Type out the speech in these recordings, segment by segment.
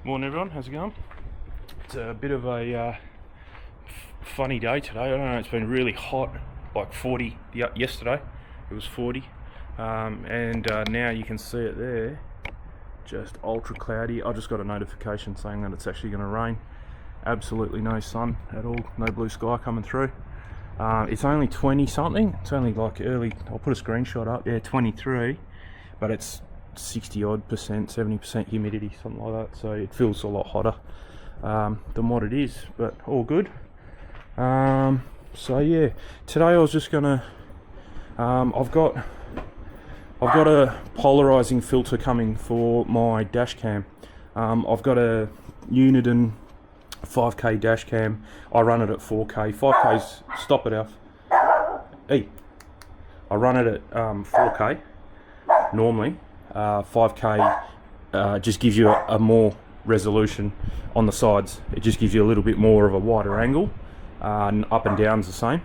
Morning everyone, how's it going? It's a bit of a funny day today. I don't know, it's been really hot, like 40. Yesterday it was 40, and now you can see it there, just ultra cloudy. I just got a notification saying that it's actually going to rain. Absolutely no sun at all, no blue sky coming through. It's only 20 something, it's only like early, I'll put a screenshot up, yeah, 23, but it's 60 odd percent, 70% humidity, something like that, so it feels a lot hotter than what it is, but all good. So yeah, today I was just gonna I've got a polarizing filter coming for my dash cam. I've got a Uniden 5K dash cam. I run it at 4K. 5K's, stop it, Alf. Hey, I run it at 4K normally. 5K just gives you a more resolution on the sides. It just gives you a little bit more of a wider angle. Up and down's the same,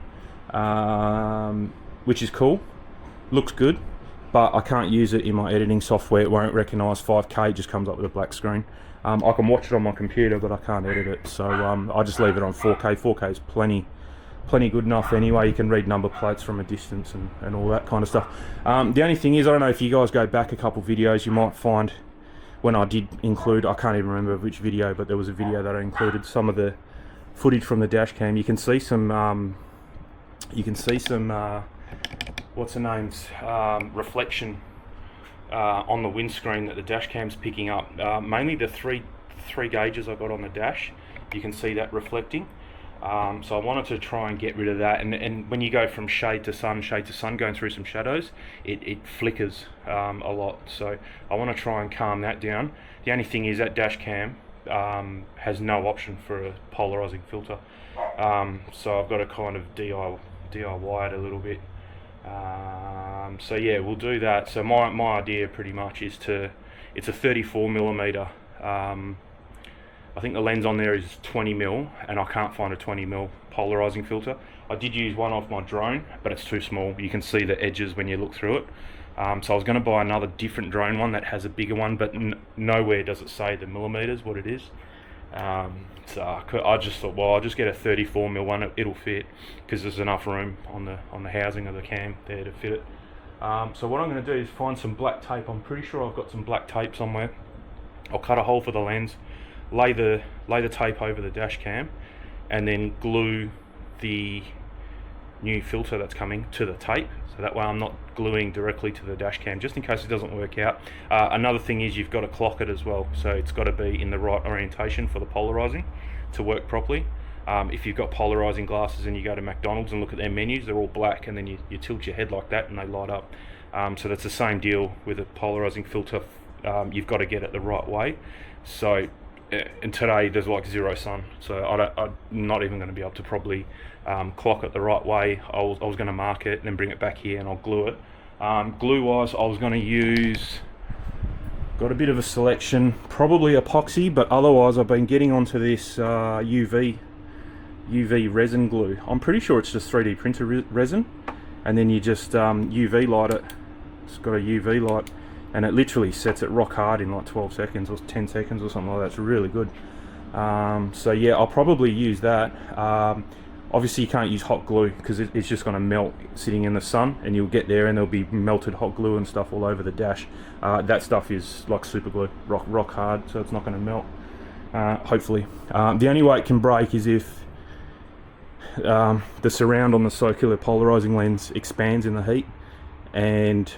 which is cool. Looks good, but I can't use it in my editing software. It won't recognise 5K. It just comes up with a black screen. I can watch it on my computer, but I can't edit it, so I just leave it on 4K. 4K is plenty good enough anyway. You can read number plates from a distance and all that kind of stuff. The only thing is, I don't know if you guys go back a couple videos, you might find when I did include, I can't even remember which video, but there was a video that I included some of the footage from the dash cam. You can see some what's the names, reflection on the windscreen that the dash cam's picking up. Mainly the three gauges I got on the dash, you can see that reflecting. So I wanted to try and get rid of that, and when you go from shade to sun, going through some shadows, it flickers a lot, so I want to try and calm that down. The only thing is that dash cam has no option for a polarizing filter, so I've got to kind of DIY it a little bit. So yeah, we'll do that. So my idea pretty much is it's a 34mm. I think the lens on there is 20mm, and I can't find a 20mm polarizing filter. I did use one off my drone, but it's too small. You can see the edges when you look through it. So I was going to buy another different drone one that has a bigger one, but nowhere does it say the millimeters what it is. So I just thought, well, I'll just get a 34mm one. It'll fit because there's enough room on the housing of the cam there to fit it. So what I'm going to do is find some black tape. I'm pretty sure I've got some black tape somewhere. I'll cut a hole for the lens, lay the tape over the dash cam, and then glue the new filter that's coming to the tape, so that way I'm not gluing directly to the dash cam, just in case it doesn't work out. Another thing is you've got to clock it as well, so it's got to be in the right orientation for the polarizing to work properly. If you've got polarizing glasses and you go to McDonald's and look at their menus, they're all black, and then you tilt your head like that and they light up. So that's the same deal with a polarizing filter. You've got to get it the right way. So and today there's like zero sun, so I'm not even going to be able to probably clock it the right way. I was going to mark it and then bring it back here and I'll glue it. Glue wise, I was going to use, got a bit of a selection, probably epoxy, but otherwise I've been getting onto this UV resin glue. I'm pretty sure it's just 3D printer resin, and then you just UV light it. It's got a UV light, and it literally sets it rock hard in like 12 seconds or 10 seconds or something like that. It's really good. So yeah, I'll probably use that. Obviously you can't use hot glue because it's just going to melt sitting in the sun, and you'll get there and there'll be melted hot glue and stuff all over the dash. That stuff is like super glue, rock hard, so it's not going to melt, hopefully. The only way it can break is if the surround on the circular polarizing lens expands in the heat and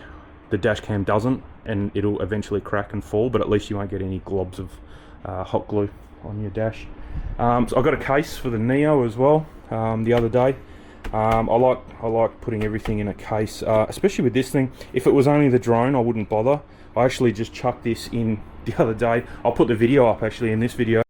the dash cam doesn't, and it'll eventually crack and fall, but at least you won't get any globs of hot glue on your dash. So I got a case for the Neo as well the other day. I like putting everything in a case, especially with this thing. If it was only the drone, I wouldn't bother. I actually just chucked this in the other day. I'll put the video up actually in this video.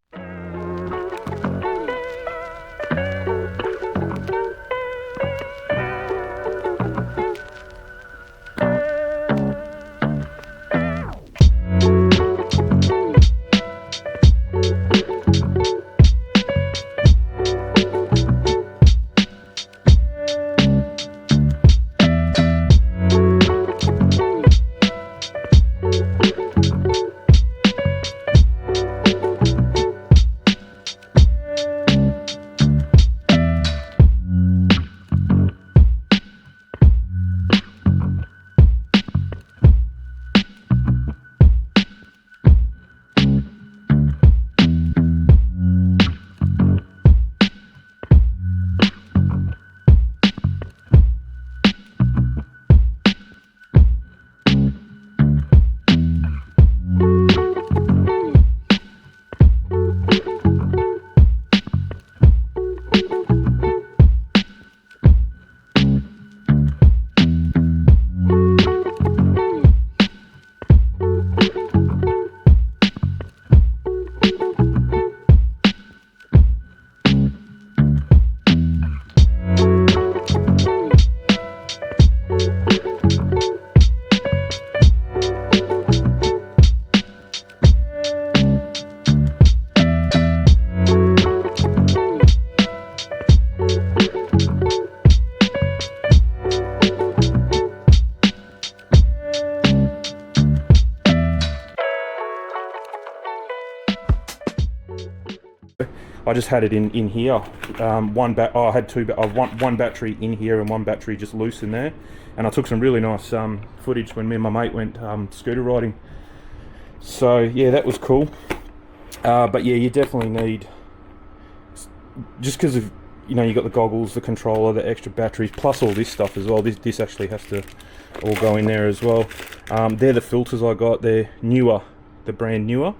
I just had it in here. I had one battery in here and one battery just loose in there, and I took some really nice footage when me and my mate went scooter riding. So yeah, that was cool. But yeah, you definitely need, just because of, you know, you got the goggles, the controller, the extra batteries, plus all this stuff as well. This actually has to all go in there as well. They're the filters I got. They're newer, the brand newer.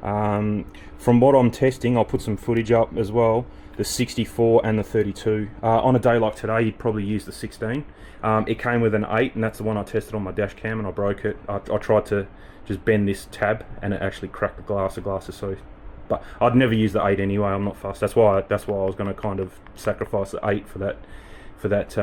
From what I'm testing, I'll put some footage up as well, the 64 and the 32. On a day like today, you'd probably use the 16. It came with an 8, and that's the one I tested on my dash cam, and I broke it. I tried to just bend this tab, and it actually cracked the glass. The glass is so... But I'd never use the 8 anyway. I'm not fussed. That's why I was going to kind of sacrifice the 8 for that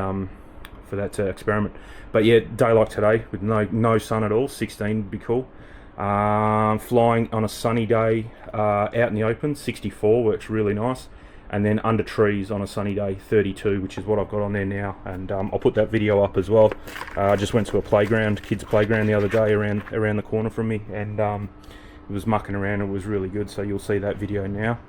experiment. But yeah, day like today with no sun at all, 16 would be cool. Flying on a sunny day out in the open, 64 works really nice. And then under trees on a sunny day, 32, which is what I've got on there now. And I'll put that video up as well. I just went to a playground, kids playground the other day around the corner from me, and it was mucking around. It was really good, so you'll see that video now.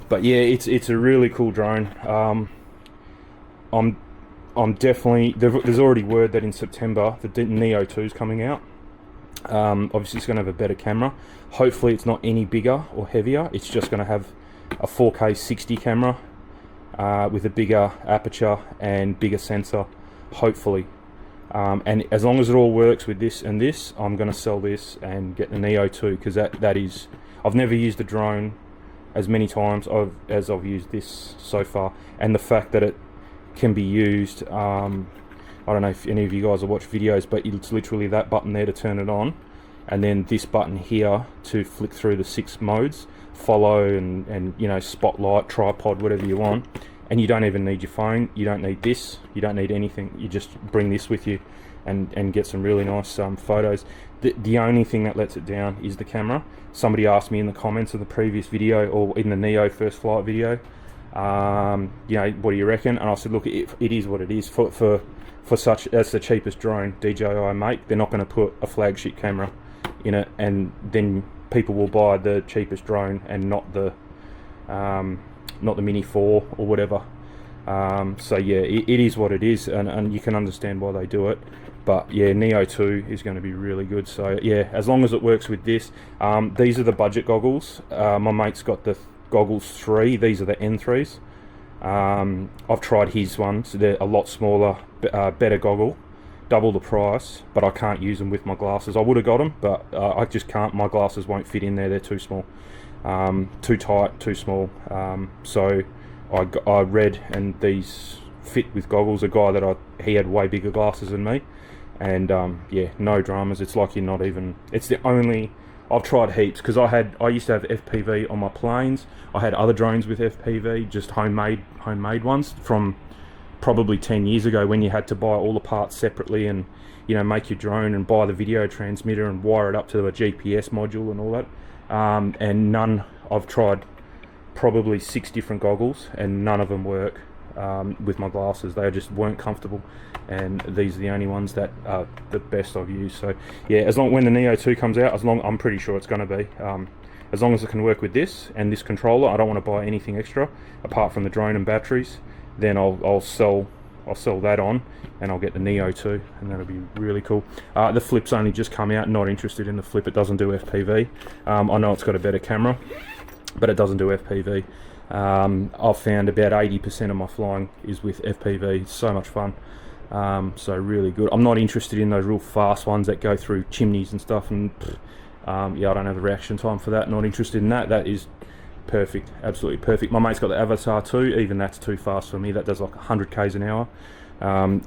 But yeah, it's a really cool drone. I'm definitely, there's already word that in September the Neo 2 is coming out. Obviously it's going to have a better camera. Hopefully it's not any bigger or heavier. It's just going to have a 4K 60 camera with a bigger aperture and bigger sensor, hopefully. And as long as it all works with this and this, I'm going to sell this and get the Neo 2, because that is, I've never used a drone as many times as I've used this so far. And the fact that it can be used, I don't know if any of you guys have watched videos, but it's literally that button there to turn it on, and then this button here to flick through the 6 modes, follow and you know, spotlight, tripod, whatever you want. And you don't even need your phone, you don't need this, you don't need anything. You just bring this with you and get some really nice photos. The only thing that lets it down is the camera. Somebody asked me in the comments of the previous video, or in the Neo first flight video, you know, what do you reckon? And I said, look, it is what it is. For such, that's the cheapest drone DJI make. They're not going to put a flagship camera in it, and then people will buy the cheapest drone and not the Mini 4 or whatever. So yeah, it is what it is, and you can understand why they do it. But yeah, Neo 2 is going to be really good. So yeah, as long as it works with this. These are the budget goggles. My mate's got the goggles 3. These are the N3s. I've tried his ones. They're a lot smaller, better goggle, double the price, but I can't use them with my glasses. I would have got them, but I just can't. My glasses won't fit in there. They're too small, too tight, too small. So I read, and these fit with goggles. A guy that he had way bigger glasses than me, and yeah, no dramas. It's like you're not even, it's the only, I've tried heaps, because I used to have FPV on my planes. I had other drones with FPV, just homemade ones from probably 10 years ago, when you had to buy all the parts separately and, you know, make your drone and buy the video transmitter and wire it up to a GPS module and all that. And none, I've tried probably 6 different goggles and none of them work with my glasses. They just weren't comfortable, and these are the only ones that are the best I've used. So yeah, as long, when the Neo 2 comes out, I'm pretty sure it's going to be, as long as it can work with this and this controller, I don't want to buy anything extra apart from the drone and batteries. Then I'll sell that on, and I'll get the Neo 2, and that'll be really cool. The flip's only just come out. Not interested in the flip. It doesn't do FPV. I know it's got a better camera, but it doesn't do FPV. I've found about 80% of my flying is with FPV. It's so much fun. So really good. I'm not interested in those real fast ones that go through chimneys and stuff, and yeah, I don't have the reaction time for that. Not interested in that. That is perfect, absolutely perfect. My mate's got the Avatar 2, even that's too fast for me. That does like 100 k's an hour.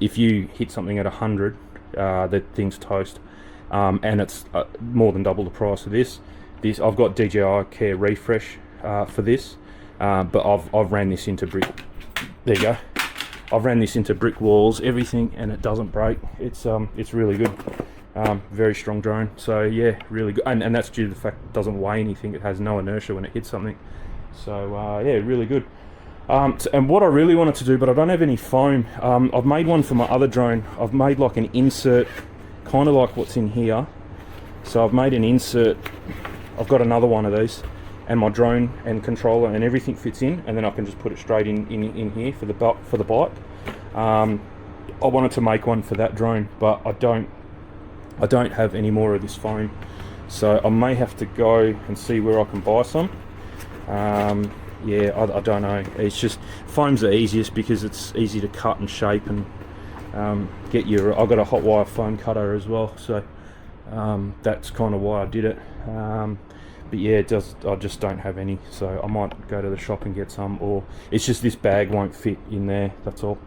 If you hit something at 100, the thing's toast. And it's more than double the price of this. I've got DJI Care Refresh for this, but I've ran this into brick. There you go. I've ran this into brick walls, everything, and it doesn't break. It's really good. Very strong drone. So yeah, really good. And that's due to the fact it doesn't weigh anything. It has no inertia when it hits something. So yeah, really good. And what I really wanted to do, but I don't have any foam. I've made one for my other drone. I've made like an insert, kind of like what's in here. So I've made an insert. I've got another one of these, and my drone and controller and everything fits in, and then I can just put it straight in here for the bike. I wanted to make one for that drone, but I don't have any more of this foam, so I may have to go and see where I can buy some. Yeah, I don't know. It's just, foam's the easiest because it's easy to cut and shape and get your. I've got a hot wire foam cutter as well, so that's kind of why I did it. But yeah, I just don't have any, so I might go to the shop and get some, or it's just this bag won't fit in there. That's all.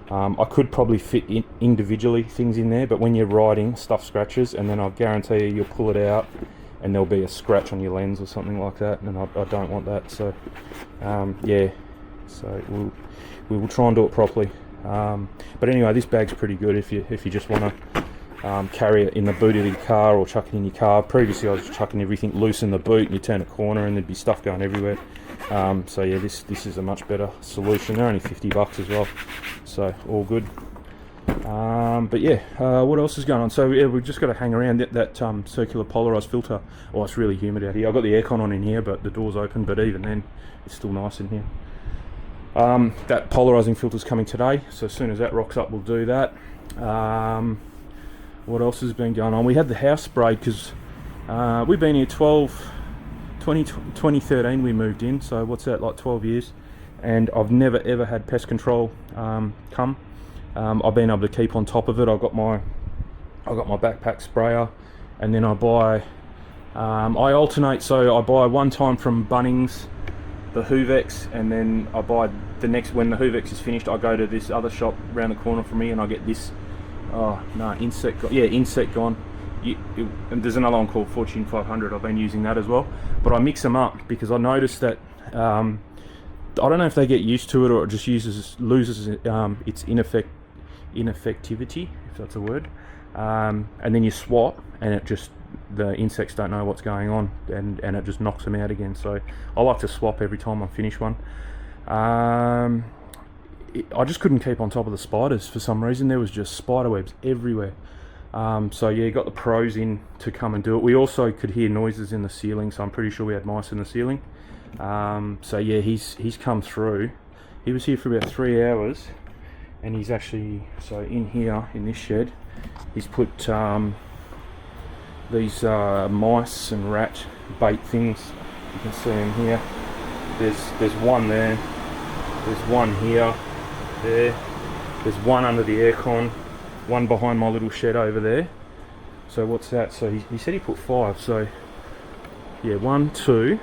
I could probably fit in individually things in there, but when you're riding, stuff scratches, and then I guarantee you, you'll pull it out and there'll be a scratch on your lens or something like that, and I don't want that. So yeah, so we will try and do it properly. But anyway, this bag's pretty good if you just want to carry it in the boot of your car or chuck it in your car. Previously I was chucking everything loose in the boot, and you turn a corner and there'd be stuff going everywhere. So yeah, this is a much better solution. They're only $50 as well, so all good. But yeah, what else is going on? So yeah, we've just got to hang around that circular polarized filter. Oh, it's really humid out here. I've got the aircon on in here, but the door's open, but even then it's still nice in here. That polarizing filter's coming today, so as soon as that rocks up, we'll do that. What else has been going on? We had the house sprayed because we've been here 2013 we moved in, so what's that, like 12 years, and I've never ever had pest control come. I've been able to keep on top of it. I've got my backpack sprayer, and then I buy I alternate, so I buy one time from Bunnings the Hoovex, and then I buy the next, when the Hoovex is finished, I go to this other shop around the corner from me and I get this Insect Gone. And there's another one called Fortune 500. I've been using that as well, but I mix them up because I noticed that I don't know if they get used to it or it just loses its ineffectivity, if that's a word, and then you swap and it just, the insects don't know what's going on, and it just knocks them out again. So I like to swap every time I finish one. I just couldn't keep on top of the spiders for some reason. There was just spider webs everywhere. So yeah, got the pros in to come and do it. We also could hear noises in the ceiling, so I'm pretty sure we had mice in the ceiling. So yeah, he's come through. He was here for about 3 hours, and he's actually, so in here in this shed, he's put these mice and rat bait things. You can see them here. There's one there. There's one here. There's one under the aircon, one behind my little shed over there. So what's that? So he said he put 5. So yeah, 1, 2,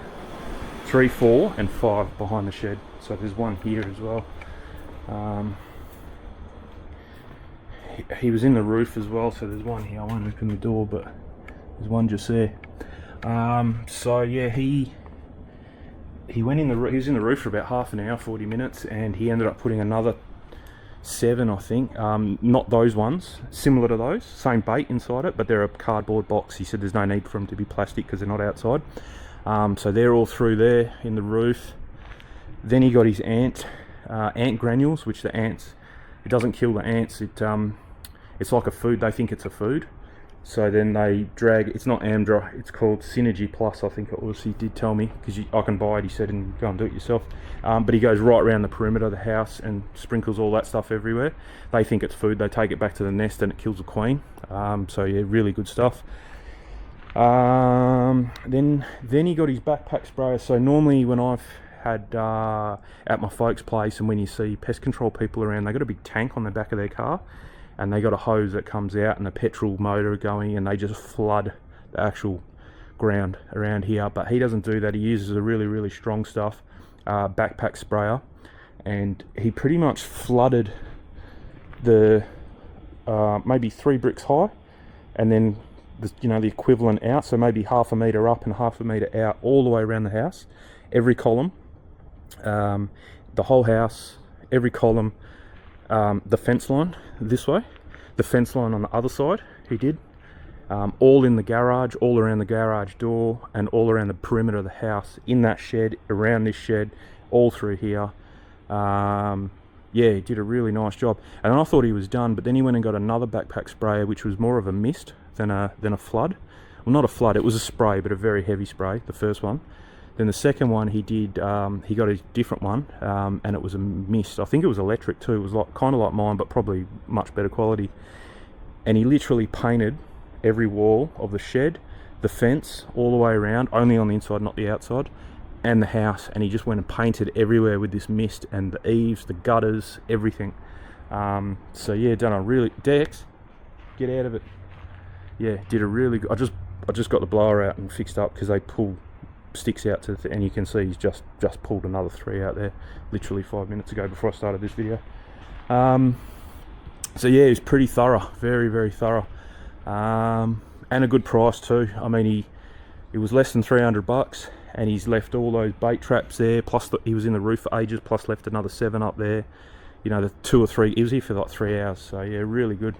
3, 4, and 5 behind the shed. So there's one here as well. he was in the roof as well, so there's one here. I won't open the door, but there's one just there. So yeah, he went in he was in the roof for about half an hour, 40 minutes, and he ended up putting another 7, I think. Not those ones, similar to those, same bait inside it, but they're a cardboard box. He said there's no need for them to be plastic because they're not outside. So they're all through there in the roof. Then he got his ant granules, which the ants, it doesn't kill the ants, it's like a food. They think it's a food, so then they drag, it's not Amdra, it's called Synergy Plus, I think it was. He did tell me, because I can buy it, he said, and go and do it yourself. But he goes right around the perimeter of the house and sprinkles all that stuff everywhere. They think it's food. They take it back to the nest and it kills the queen. So yeah, really good stuff. Then he got his backpack sprayer. So normally when I've had at my folks' place, and when you see pest control people around, they got a big tank on the back of their car, and they got a hose that comes out and a petrol motor going, and they just flood the actual ground around here. But he doesn't do that. He uses a really strong stuff, backpack sprayer, and he pretty much flooded the maybe 3 bricks high, and then the equivalent out, so maybe half a metre up and half a metre out, all the way around the house, every column, the whole house, every column, the fence line this way, the fence line on the other side, he did, all in the garage, all around the garage door, and all around the perimeter of the house, in that shed, around this shed, all through here. Yeah, he did a really nice job, and I thought he was done, but then he went and got another backpack sprayer, which was more of a mist than a flood. Well, not a flood, it was a spray, but a very heavy spray, the first one. Then the second one he did, he got a different one, and it was a mist. I think it was electric too. It was kind of like mine, but probably much better quality. And he literally painted every wall of the shed, the fence, all the way around, only on the inside, not the outside, and the house. And he just went and painted everywhere with this mist, and the eaves, the gutters, everything. So yeah, done a really, Dex, get out of it. Yeah, did a really good. I just got the blower out and fixed up, because they pull sticks out to and you can see he's just pulled another 3 out there literally 5 minutes ago before I started this video. So yeah, he's pretty thorough, very thorough, and a good price too. I mean, it was less than $300, and he's left all those bait traps there, plus he was in the roof for ages, plus left another 7 up there. The 2 or 3, he was here for like 3 hours. So yeah, really good.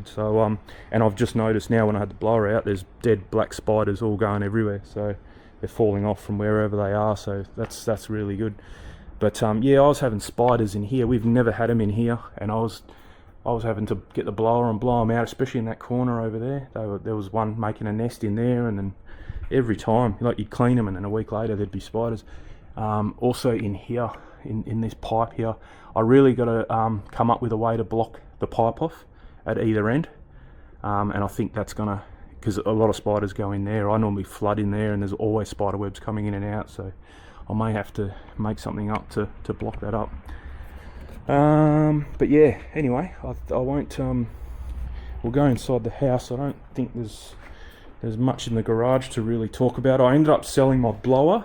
So and I've just noticed now when I had the blower out, there's dead black spiders all going everywhere, so they're falling off from wherever they are, so that's really good. But yeah, I was having spiders in here. We've never had them in here, and I was having to get the blower and blow them out, especially in that corner over there. There was one making a nest in there, and then every time, you'd clean them, and then a week later there'd be spiders. Also in here, in this pipe here, I really got to come up with a way to block the pipe off at either end, and I think that's gonna, because a lot of spiders go in there. I normally flood in there, and there's always spider webs coming in and out, so I may have to make something up to block that up. But yeah, anyway, I won't, we'll go inside the house. I don't think there's much in the garage to really talk about. I ended up selling my blower.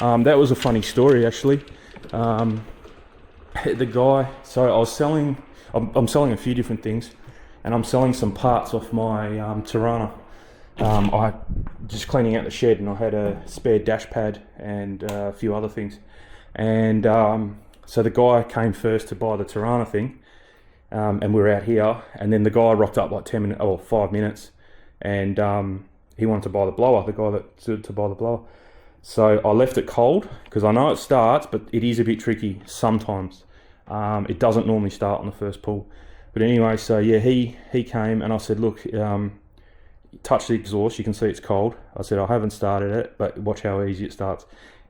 That was a funny story, actually. The guy, so I was selling, I'm selling a few different things, and I'm selling some parts off my Tirana. I just cleaning out the shed, and I had a spare dash pad and a few other things, and so the guy came first to buy the Tirana thing, and we were out here, and then the guy rocked up like 10 minutes or 5 minutes, and he wanted to buy the blower, the guy that stood to buy the blower. So I left it cold, because I know it starts, but it is a bit tricky sometimes. It doesn't normally start on the first pull. But anyway, so yeah, he came, and I said, look, touch the exhaust, you can see it's cold. I said, I haven't started it, but watch how easy it starts.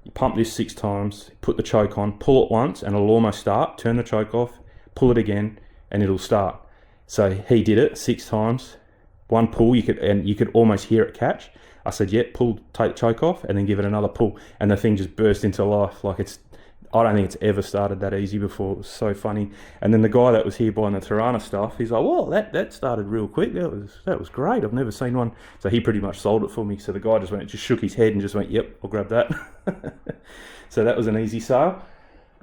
You pump this 6 times, put the choke on, pull it once, and it'll almost start. Turn the choke off, pull it again, and it'll start. So he did it 6 times, one pull, you could almost hear it catch. I said, yeah, take the choke off, and then give it another pull, and the thing just burst into life. I don't think it's ever started that easy before. It was so funny. And then the guy that was here buying the Tirana stuff, he's like, well, that started real quick. That was great. I've never seen one. So he pretty much sold it for me. So the guy just shook his head and just went, yep, I'll grab that. So that was an easy sale.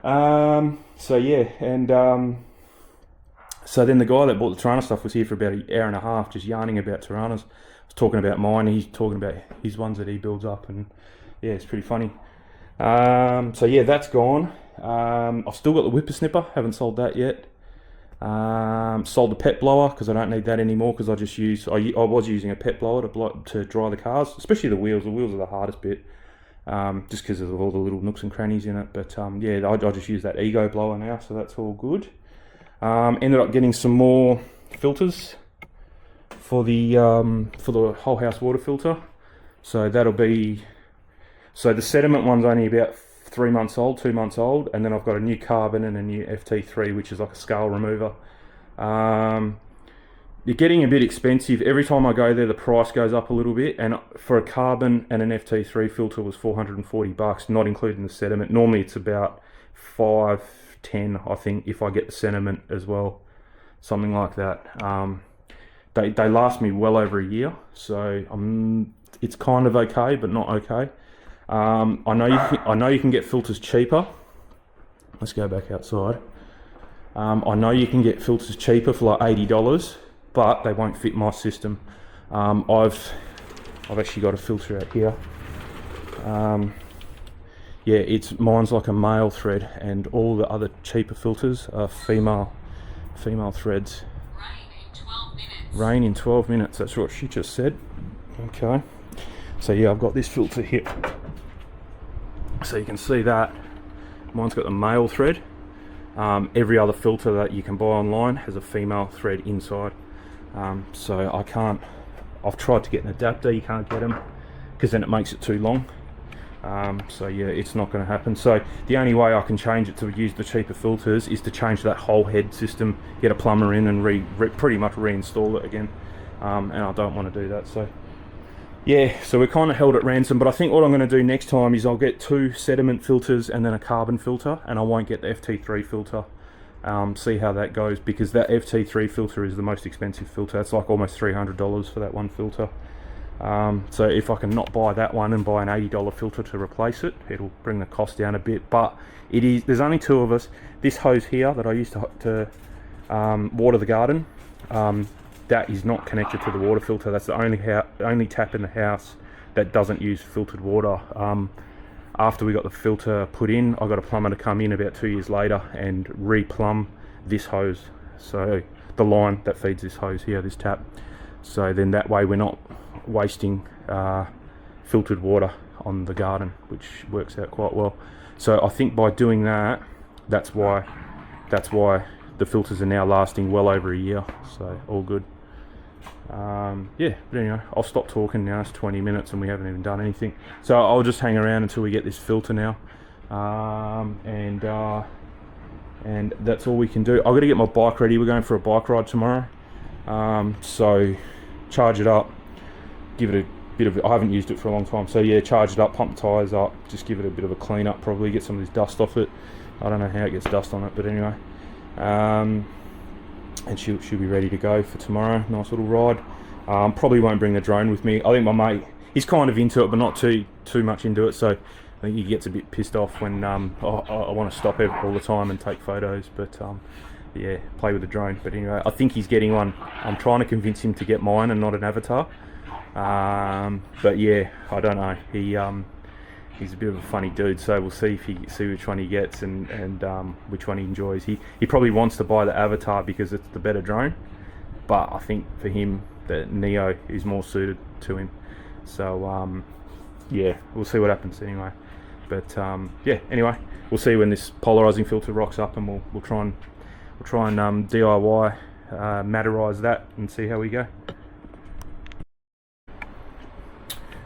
So yeah, and So then the guy that bought the Tirana stuff was here for about an hour and a half, just yarning about Tiranas. I was talking about mine, he's talking about his ones that he builds up, and yeah, it's pretty funny. So yeah, that's gone. I've still got the whippersnipper, haven't sold that yet. Sold the pet blower because I don't need that anymore, because I was using a pet blower to dry the cars, especially the wheels. The wheels are the hardest bit, just because of all the little nooks and crannies in it. But yeah, I just use that Ego blower now, so that's all good. Ended up getting some more filters for the whole house water filter. So the sediment one's only about 3 months old, 2 months old, and then I've got a new carbon and a new FT3, which is like a scale remover. You're getting a bit expensive. Every time I go there, the price goes up a little bit, and for a carbon and an FT3 filter was $440, not including the sediment. Normally it's about $510, I think, if I get the sediment as well, something like that. They last me well over a year, so it's kind of okay, but not okay. I know you can get filters cheaper. Let's go back outside. I know you can get filters cheaper for like $80, but they won't fit my system. I've actually got a filter out here. Yeah, mine's like a male thread, and all the other cheaper filters are female threads. Rain in 12 minutes. That's what she just said. Okay. So yeah, I've got this filter here. So you can see that mine's got the male thread. Every other filter that you can buy online has a female thread inside. So I've tried to get an adapter, you can't get them because then it makes it too long. So yeah, it's not going to happen. So the only way I can change it to use the cheaper filters is to change that whole head system, get a plumber in and pretty much reinstall it again. And I don't want to do that. So yeah, so we're kind of held at ransom, but I think what I'm going to do next time is I'll get 2 sediment filters and then a carbon filter, and I won't get the FT3 filter. See how that goes, because that FT3 filter is the most expensive filter. It's like almost $300 for that one filter. So if I can not buy that one and buy an $80 filter to replace it, it'll bring the cost down a bit. But there's only 2 of us. This hose here that I used to water the garden, that is not connected to the water filter. That's the only tap in the house that doesn't use filtered water. After we got the filter put in, I got a plumber to come in about 2 years later and replumb this hose, so the line that feeds this hose here, this tap. So then that way we're not wasting filtered water on the garden, which works out quite well. So I think by doing that, that's why the filters are now lasting well over a year. So all good. Yeah, but anyway, I'll stop talking now. It's 20 minutes and we haven't even done anything, so I'll just hang around until we get this filter now. And that's all we can do. I've got to get my bike ready. We're going for a bike ride tomorrow, so charge it up, give it a bit of, I haven't used it for a long time, so yeah, charge it up, pump the tyres up, just give it a bit of a clean up, probably get some of this dust off it. I don't know how it gets dust on it, but anyway, and she'll be ready to go for tomorrow. Nice little ride. Probably won't bring the drone with me. I think my mate, he's kind of into it, but not too much into it, so I think he gets a bit pissed off when I want to stop all the time and take photos. But yeah, play with the drone. But anyway, I think he's getting one. I'm trying to convince him to get mine and not an Avatar. But yeah, I don't know. He's a bit of a funny dude, so we'll see which one he gets and which one he enjoys. He probably wants to buy the Avatar because it's the better drone, but I think for him the Neo is more suited to him. So yeah, we'll see what happens anyway. But yeah, anyway, we'll see when this polarizing filter rocks up, and we'll try and DIY matterize that and see how we go.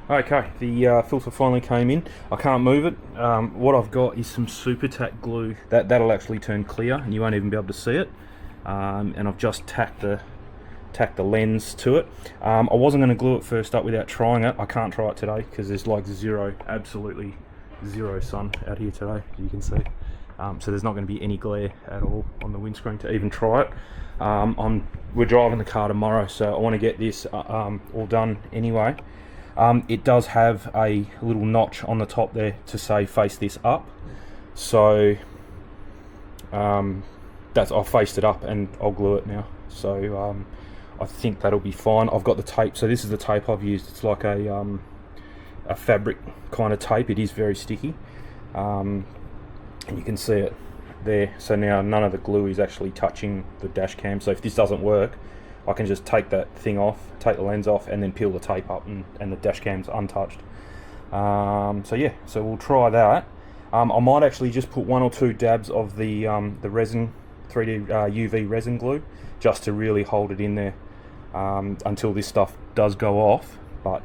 Okay, the filter finally came in. I can't move it. What I've got is some Super Tack glue that'll actually turn clear and you won't even be able to see it. And I've just tacked the lens to it. I wasn't going to glue it first up without trying it. I can't try it today because there's like absolutely zero sun out here today, as you can see. So there's not going to be any glare at all on the windscreen to even try it. We're driving the car tomorrow, so I want to get this all done anyway. It does have a little notch on the top there to say face this up, so I've faced it up and I'll glue it now. So I think that'll be fine. I've got the tape. So this is the tape I've used. It's like a fabric kind of tape. It is very sticky, and you can see it there. So now none of the glue is actually touching the dash cam. So if this doesn't work, I can just take that thing off, take the lens off, and then peel the tape up, and the dash cam's untouched. So yeah, so we'll try that. I might actually just put 1 or 2 dabs of the resin, 3D UV resin glue, just to really hold it in there until this stuff does go off. But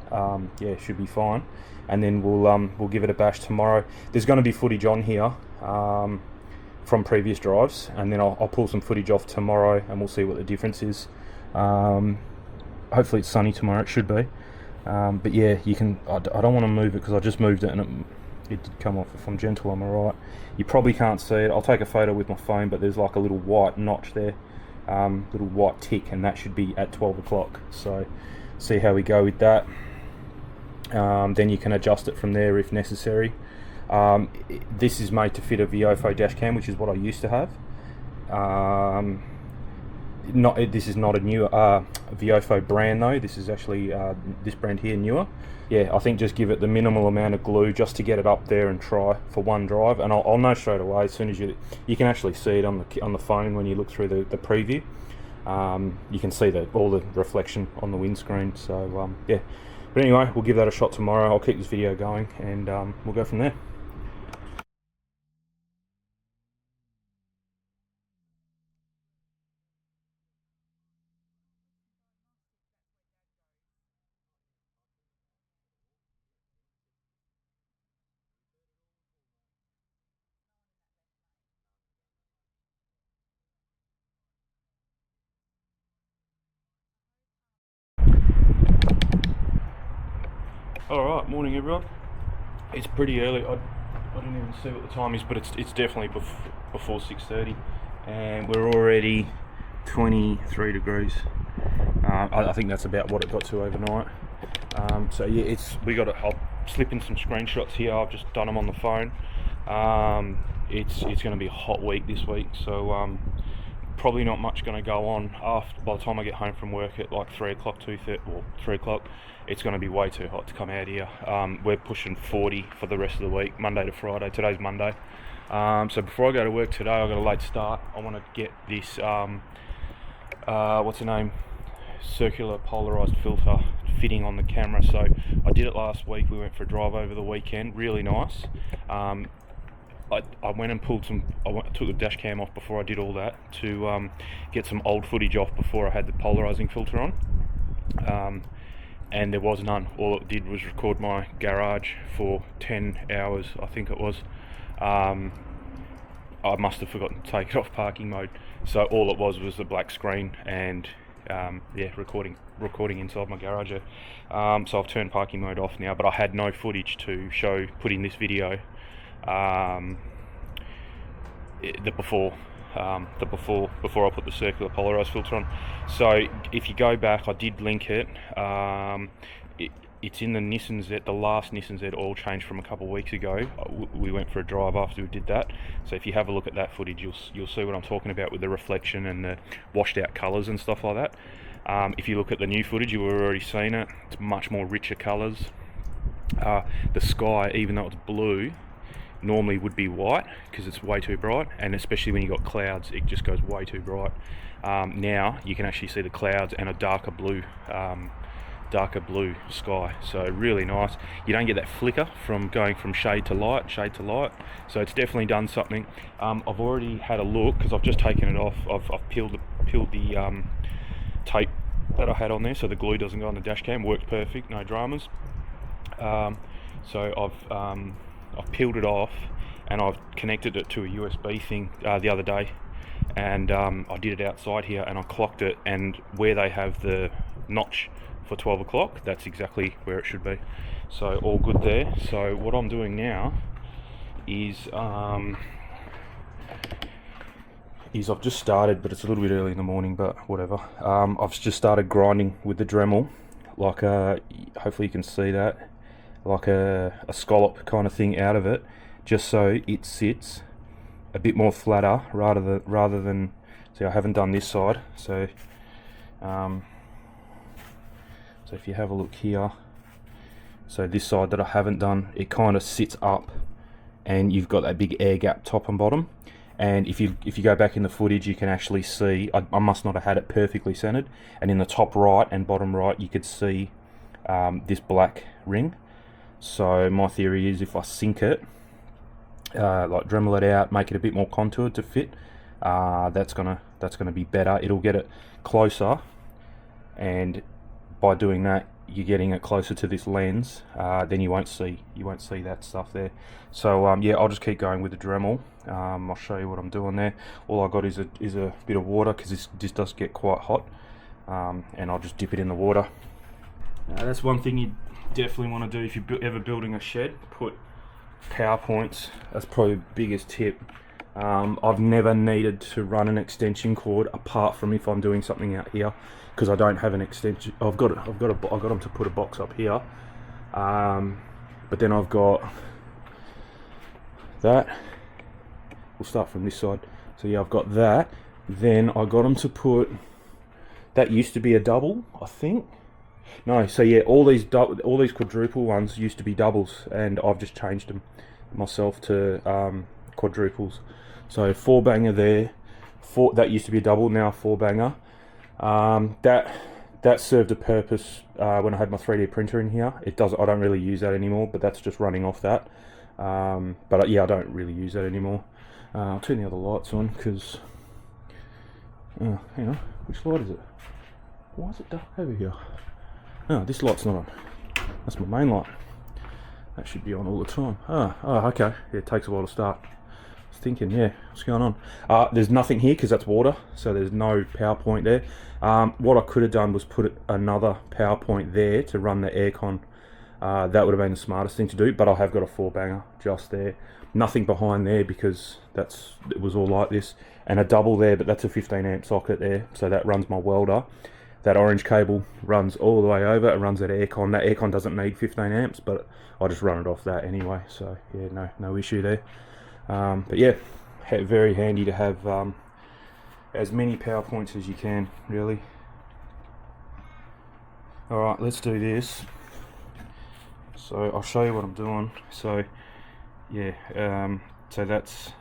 yeah, it should be fine. And then we'll give it a bash tomorrow. There's going to be footage on here from previous drives, and then I'll pull some footage off tomorrow, and we'll see what the difference is. Hopefully it's sunny tomorrow. It should be. But yeah, you can. I don't want to move it because I just moved it and it did come off. If I'm gentle, I'm alright. You probably can't see it. I'll take a photo with my phone, but there's like a little white notch there, little white tick, and that should be at 12 o'clock. So see how we go with that. Then you can adjust it from there if necessary. This is made to fit a Viofo dash cam, which is what I used to have. This is not a new Viofo brand though. This is actually this brand here, newer. Yeah, I think just give it the minimal amount of glue just to get it up there and try for one drive, and I'll know straight away as soon as you can actually see it on the phone when you look through the preview. You can see all the reflection on the windscreen. So yeah, but anyway, we'll give that a shot tomorrow. I'll keep this video going, and we'll go from there. Alright, morning everyone. It's pretty early. I didn't even see what the time is, but it's definitely before 6:30, and we're already 23 degrees. I think that's about what it got to overnight. So yeah, I'll slip in some screenshots here. I've just done them on the phone. It's going to be a hot week this week, so probably not much going to go on by the time I get home from work at like 3 o'clock, 2:30 or 3 o'clock. It's going to be way too hot to come out here. We're pushing 40 for the rest of the week, Monday to Friday. Today's Monday. So before I go to work today, I've got a late start. I want to get this what's the name, circular polarized filter fitting on the camera. So I did it last week. We went for a drive over the weekend, really nice. I went and took the dash cam off before I did all that to get some old footage off before I had the polarizing filter on, and there was none. All it did was record my garage for 10 hours, I think it was. I must have forgotten to take it off parking mode, so all it was a black screen and yeah, recording inside my garage there. So I've turned parking mode off now, but I had no footage to put in this video. Before I put the circular polarized filter on. So if you go back, I did link it. It's in the Nissan Z, the last Nissan Z oil change from a couple of weeks ago. We went for a drive after we did that. So if you have a look at that footage, you'll see what I'm talking about with the reflection and the washed out colours and stuff like that. If you look at the new footage, you've already seen it. It's much more richer colours. The sky, even though it's blue, normally would be white because it's way too bright, and especially when you've got clouds, it just goes way too bright. Now you can actually see the clouds and a darker blue sky, so really nice. You don't get that flicker from going from shade to light, so it's definitely done something. I've already had a look because I've just taken it off. I've peeled the tape that I had on there so the glue doesn't go on the dash cam. Works perfect, no dramas. So I've peeled it off and I've connected it to a USB thing the other day, and I did it outside here and I clocked it, and where they have the notch for 12 o'clock, that's exactly where it should be. So all good there. So what I'm doing now is I've just started, but it's a little bit early in the morning, but whatever. I've just started grinding with the Dremel, like hopefully you can see that, like a scallop kind of thing out of it, just so it sits a bit more flatter rather than See, I haven't done this side, so if you have a look here, so this side that I haven't done, it kind of sits up and you've got that big air gap top and bottom. And if you go back in the footage, you can actually see, I must not have had it perfectly centered, and in the top right and bottom right you could see this black ring. So my theory is if I sink it, like Dremel it out, make it a bit more contoured to fit, that's gonna be better. It'll get it closer, and by doing that you're getting it closer to this lens. Then you won't see that stuff there. So yeah, I'll just keep going with the Dremel. I'll show you what I'm doing there. All I got is a bit of water, because this does get quite hot, and I'll just dip it in the water. That's one thing you definitely want to do if you're ever building a shed. Put power points. That's probably the biggest tip. I've never needed to run an extension cord apart from if I'm doing something out here, because I don't have an extension. I got them to put a box up here, but then I've got that. We'll start from this side. So yeah, I've got that. Then I got them to put, that used to be a double, I think. No, so yeah, all these quadruple ones used to be doubles, and I've just changed them myself to quadruples. So 4-banger there. That used to be a double, now a 4-banger. That served a purpose when I had my 3D printer in here. I don't really use that anymore, but that's just running off that. But yeah, I don't really use that anymore. I'll turn the other lights on, because hang on, which light is it? Why is it dark over here? Oh, this light's not on. That's my main light. That should be on all the time. Oh, okay. Yeah, it takes a while to start. I was thinking, yeah, what's going on? There's nothing here because that's water, so there's no power point there. What I could have done was put another power point there to run the aircon. That would have been the smartest thing to do, but I have got a 4-banger just there. Nothing behind there because it was all like this, and a double there, but that's a 15 amp socket there, so that runs my welder. That orange cable runs all the way over. It runs that aircon. That aircon doesn't need 15 amps, but I just run it off that anyway. So yeah, no issue there. But yeah, very handy to have as many power points as you can, really. All right, let's do this. So I'll show you what I'm doing. So yeah, so that's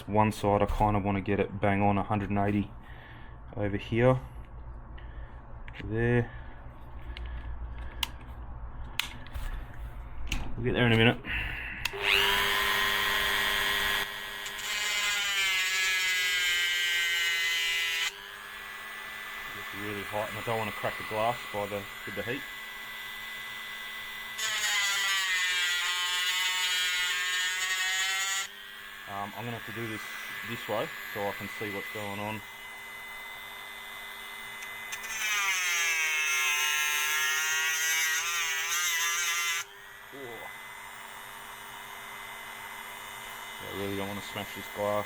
one side. I kind of want to get it bang on 180 over here. There. We'll get there in a minute. It's really hot, and I don't want to crack the glass with the heat. I'm going to have to do this way so I can see what's going on. I really don't want to smash this glass.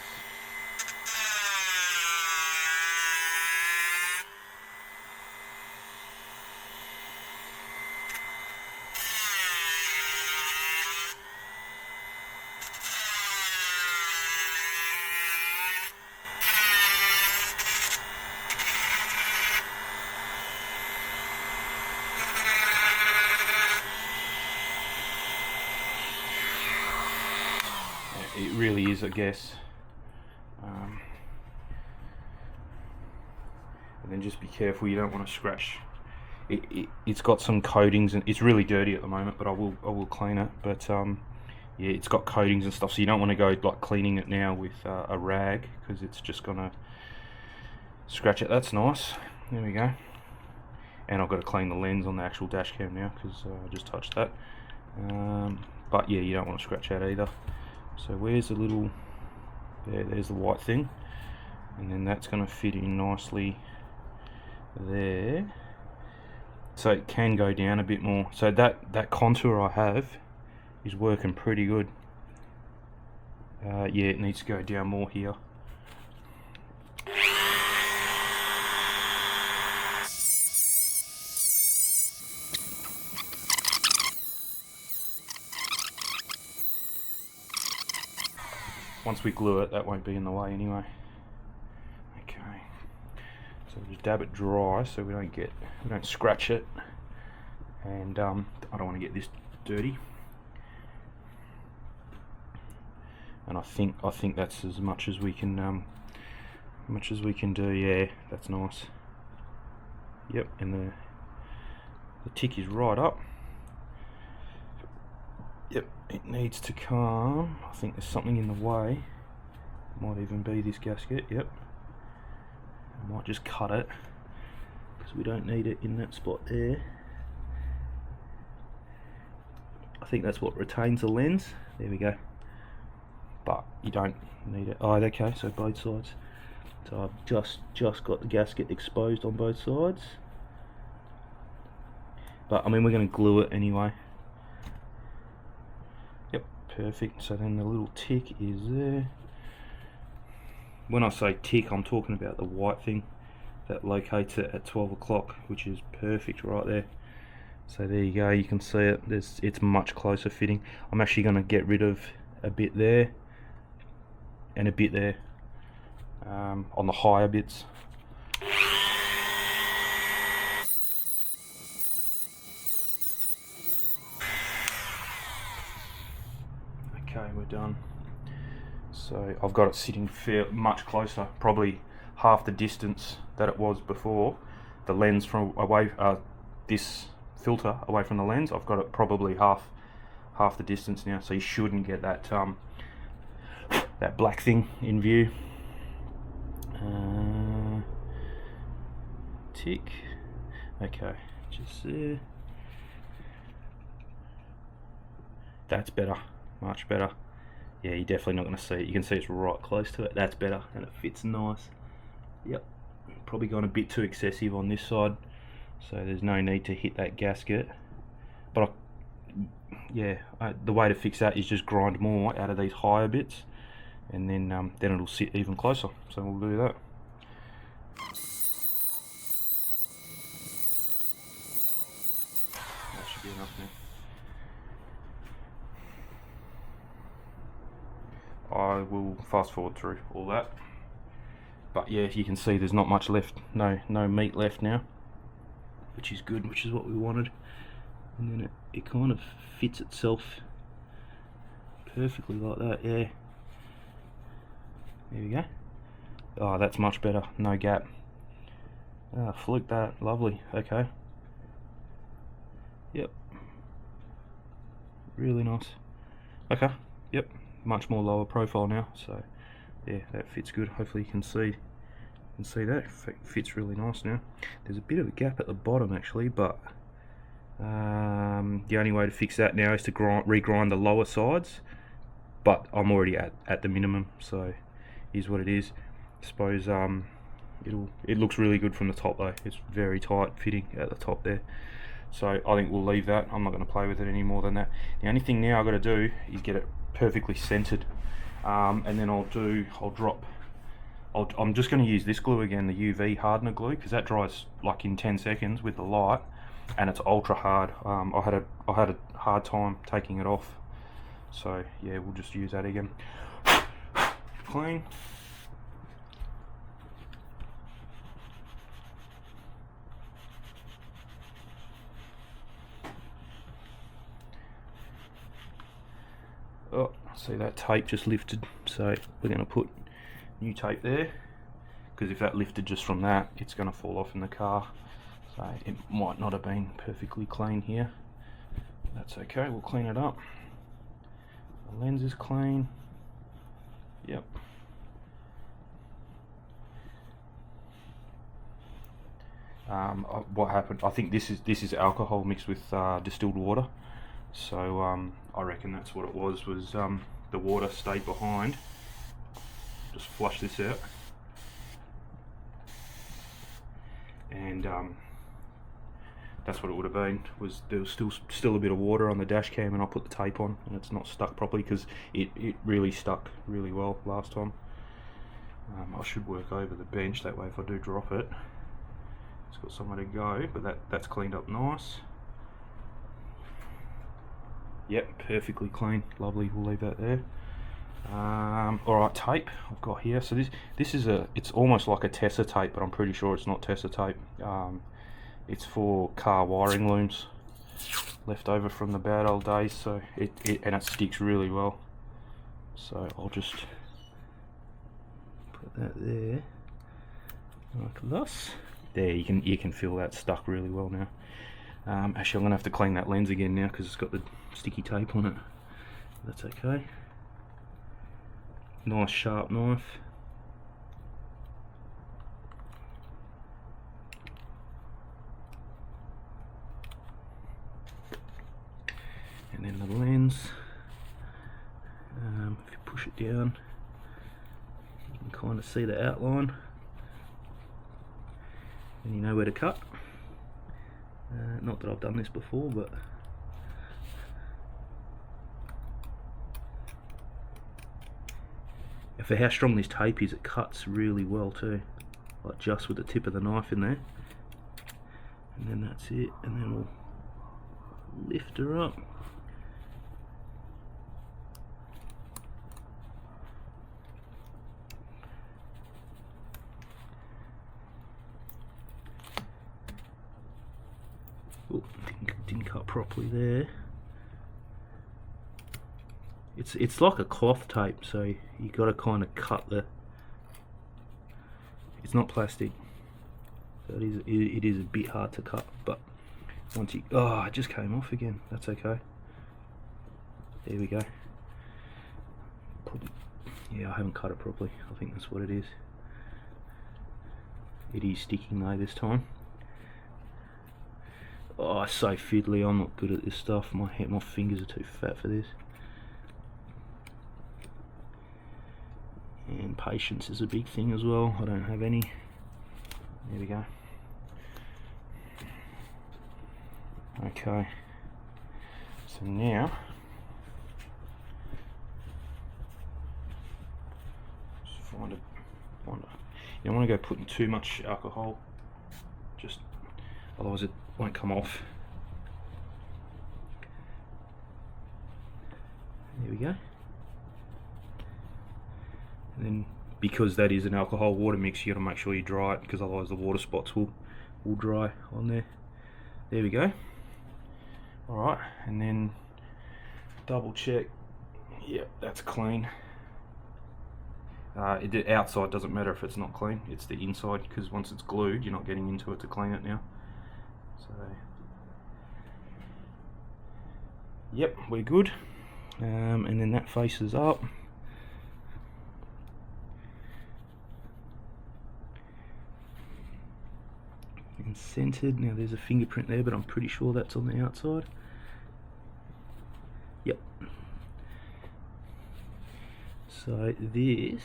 It really is, I guess. And then just be careful, you don't want to scratch. It's got some coatings, and it's really dirty at the moment, but I will clean it. But yeah, it's got coatings and stuff, so you don't want to go like cleaning it now with a rag, because it's just gonna scratch it. That's nice. There we go. And I've got to clean the lens on the actual dash cam now, because I just touched that. But yeah, you don't want to scratch that either. So where's the little, there's the white thing, and then that's going to fit in nicely there, so it can go down a bit more. So that contour I have is working pretty good. Yeah, it needs to go down more here. Once we glue it, that won't be in the way anyway. Okay. dab it dry so we don't scratch it, and I don't want to get this dirty. And I think that's as much as we can do. Yeah, that's nice. Yep, and the tick is right up. Yep, it needs to come. I think there's something in the way. Might even be this gasket. Yep, I might just cut it because we don't need it in that spot there. I think that's what retains the lens. There we go. But you don't need it. Oh, okay, so both sides. So I've just got the gasket exposed on both sides. But I mean, we're going to glue it anyway. Yep, perfect. So then the little tick is there. When I say tick, I'm talking about the white thing that locates it at 12 o'clock, which is perfect right there. So there you go, you can see it. It's much closer fitting. I'm actually going to get rid of a bit there and a bit there on the higher bits. Okay, we're done. So I've got it sitting much closer, probably half the distance that it was before. The lens from away, this filter away from the lens, I've got it probably half the distance now. So you shouldn't get that that black thing in view. Tick. Okay, just there. That's better, much better. Yeah, you're definitely not going to see it. You can see it's right close to it. That's better, and it fits nice. Yep, probably gone a bit too excessive on this side, so there's no need to hit that gasket. But the way to fix that is just grind more out of these higher bits, and then it'll sit even closer. So we'll do that. That should be enough now. I will fast forward through all that, but yeah, you can see there's not much left, no meat left now, which is good, which is what we wanted. And then it kind of fits itself perfectly like that. Yeah, there we go. Oh, that's much better, no gap. Fluke that, lovely. Okay, yep, really nice. Okay, yep, much more lower profile now, so yeah, that fits good. Hopefully you can see that it fits really nice now. There's a bit of a gap at the bottom actually, but the only way to fix that now is to regrind the lower sides, but I'm already at the minimum, so is what it is. I suppose it looks really good from the top though. It's very tight fitting at the top there, so I think we'll leave that. I'm not going to play with it any more than that. The only thing now I've got to do is get it perfectly centered, and then I'm just going to use this glue again, the UV hardener glue, because that dries like in 10 seconds with the light, and it's ultra hard. I had a hard time taking it off, so yeah, we'll just use that again. Clean. Oh, see that tape just lifted, so we're going to put new tape there, because if that lifted just from that, it's going to fall off in the car. So it might not have been perfectly clean here. That's okay, we'll clean it up. The lens is clean. Yep. What happened? I think this is alcohol mixed with distilled water. So I reckon that's what it was the water stayed behind. Just flush this out, and that's what it would have been. There was still a bit of water on the dash cam, and I put the tape on, and it's not stuck properly because it really stuck really well last time. I should work over the bench, that way if I do drop it, it's got somewhere to go. But that's cleaned up nice. Yep, perfectly clean, lovely. We'll leave that there. Alright, tape I've got here. So this is it's almost like a Tessa tape, but I'm pretty sure it's not Tessa tape. It's for car wiring looms, left over from the bad old days. So it sticks really well. So I'll just put that there, like this. There, you can feel that stuck really well now. Actually, I'm gonna have to clean that lens again now because it's got the sticky tape on it. That's okay. Nice sharp knife. And then the lens, if you push it down, you can kind of see the outline, and you know where to cut. Not that I've done this before, but for how strong this tape is, it cuts really well too, like just with the tip of the knife in there. And then that's it, and then we'll lift her up. Oh, didn't cut properly there. It's like a cloth tape, so you got to kind of cut the. It's not plastic, so it is a bit hard to cut. But once you, oh, it just came off again. That's okay. There we go. Probably, yeah, I haven't cut it properly. I think that's what it is. It is sticking though this time. Oh, it's so fiddly. I'm not good at this stuff. My fingers are too fat for this. And patience is a big thing as well. I don't have any. There we go. Okay. So now, just find a. You don't want to go putting too much alcohol. Just otherwise it won't come off. There we go. And then, because that is an alcohol water mix, you got to make sure you dry it, because otherwise the water spots will dry on there. There we go. Alright, and then double check. Yep, that's clean. The outside doesn't matter if it's not clean, it's the inside, because once it's glued you're not getting into it to clean it now. So yep, we're good. And then that faces up. And centered. Now there's a fingerprint there, but I'm pretty sure that's on the outside. Yep. So this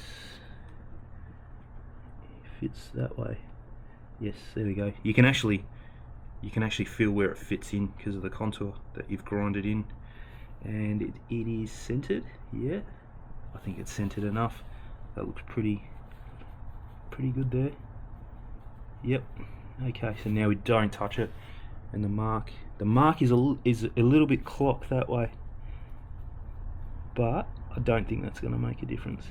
fits that way. Yes, there we go. You can actually feel where it fits in because of the contour that you've grinded in, and it is centered. Yeah, I think it's centered enough. That looks pretty good there. Yep. Okay, so now we don't touch it, and the mark is a little bit clocked that way, but I don't think that's going to make a difference.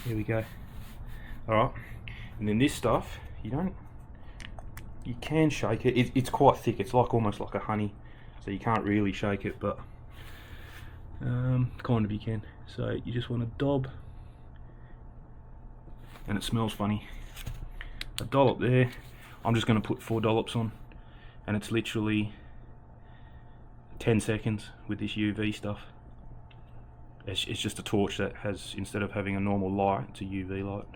There we go. Alright, and then this stuff, you can shake it. It's quite thick, it's like almost like a honey, so you can't really shake it, but kind of you can. So you just want to dob, and it smells funny. A dollop there. I'm just going to put 4 dollops on, and it's literally 10 seconds with this UV stuff. It's just a torch that has, instead of having a normal light, it's a UV light.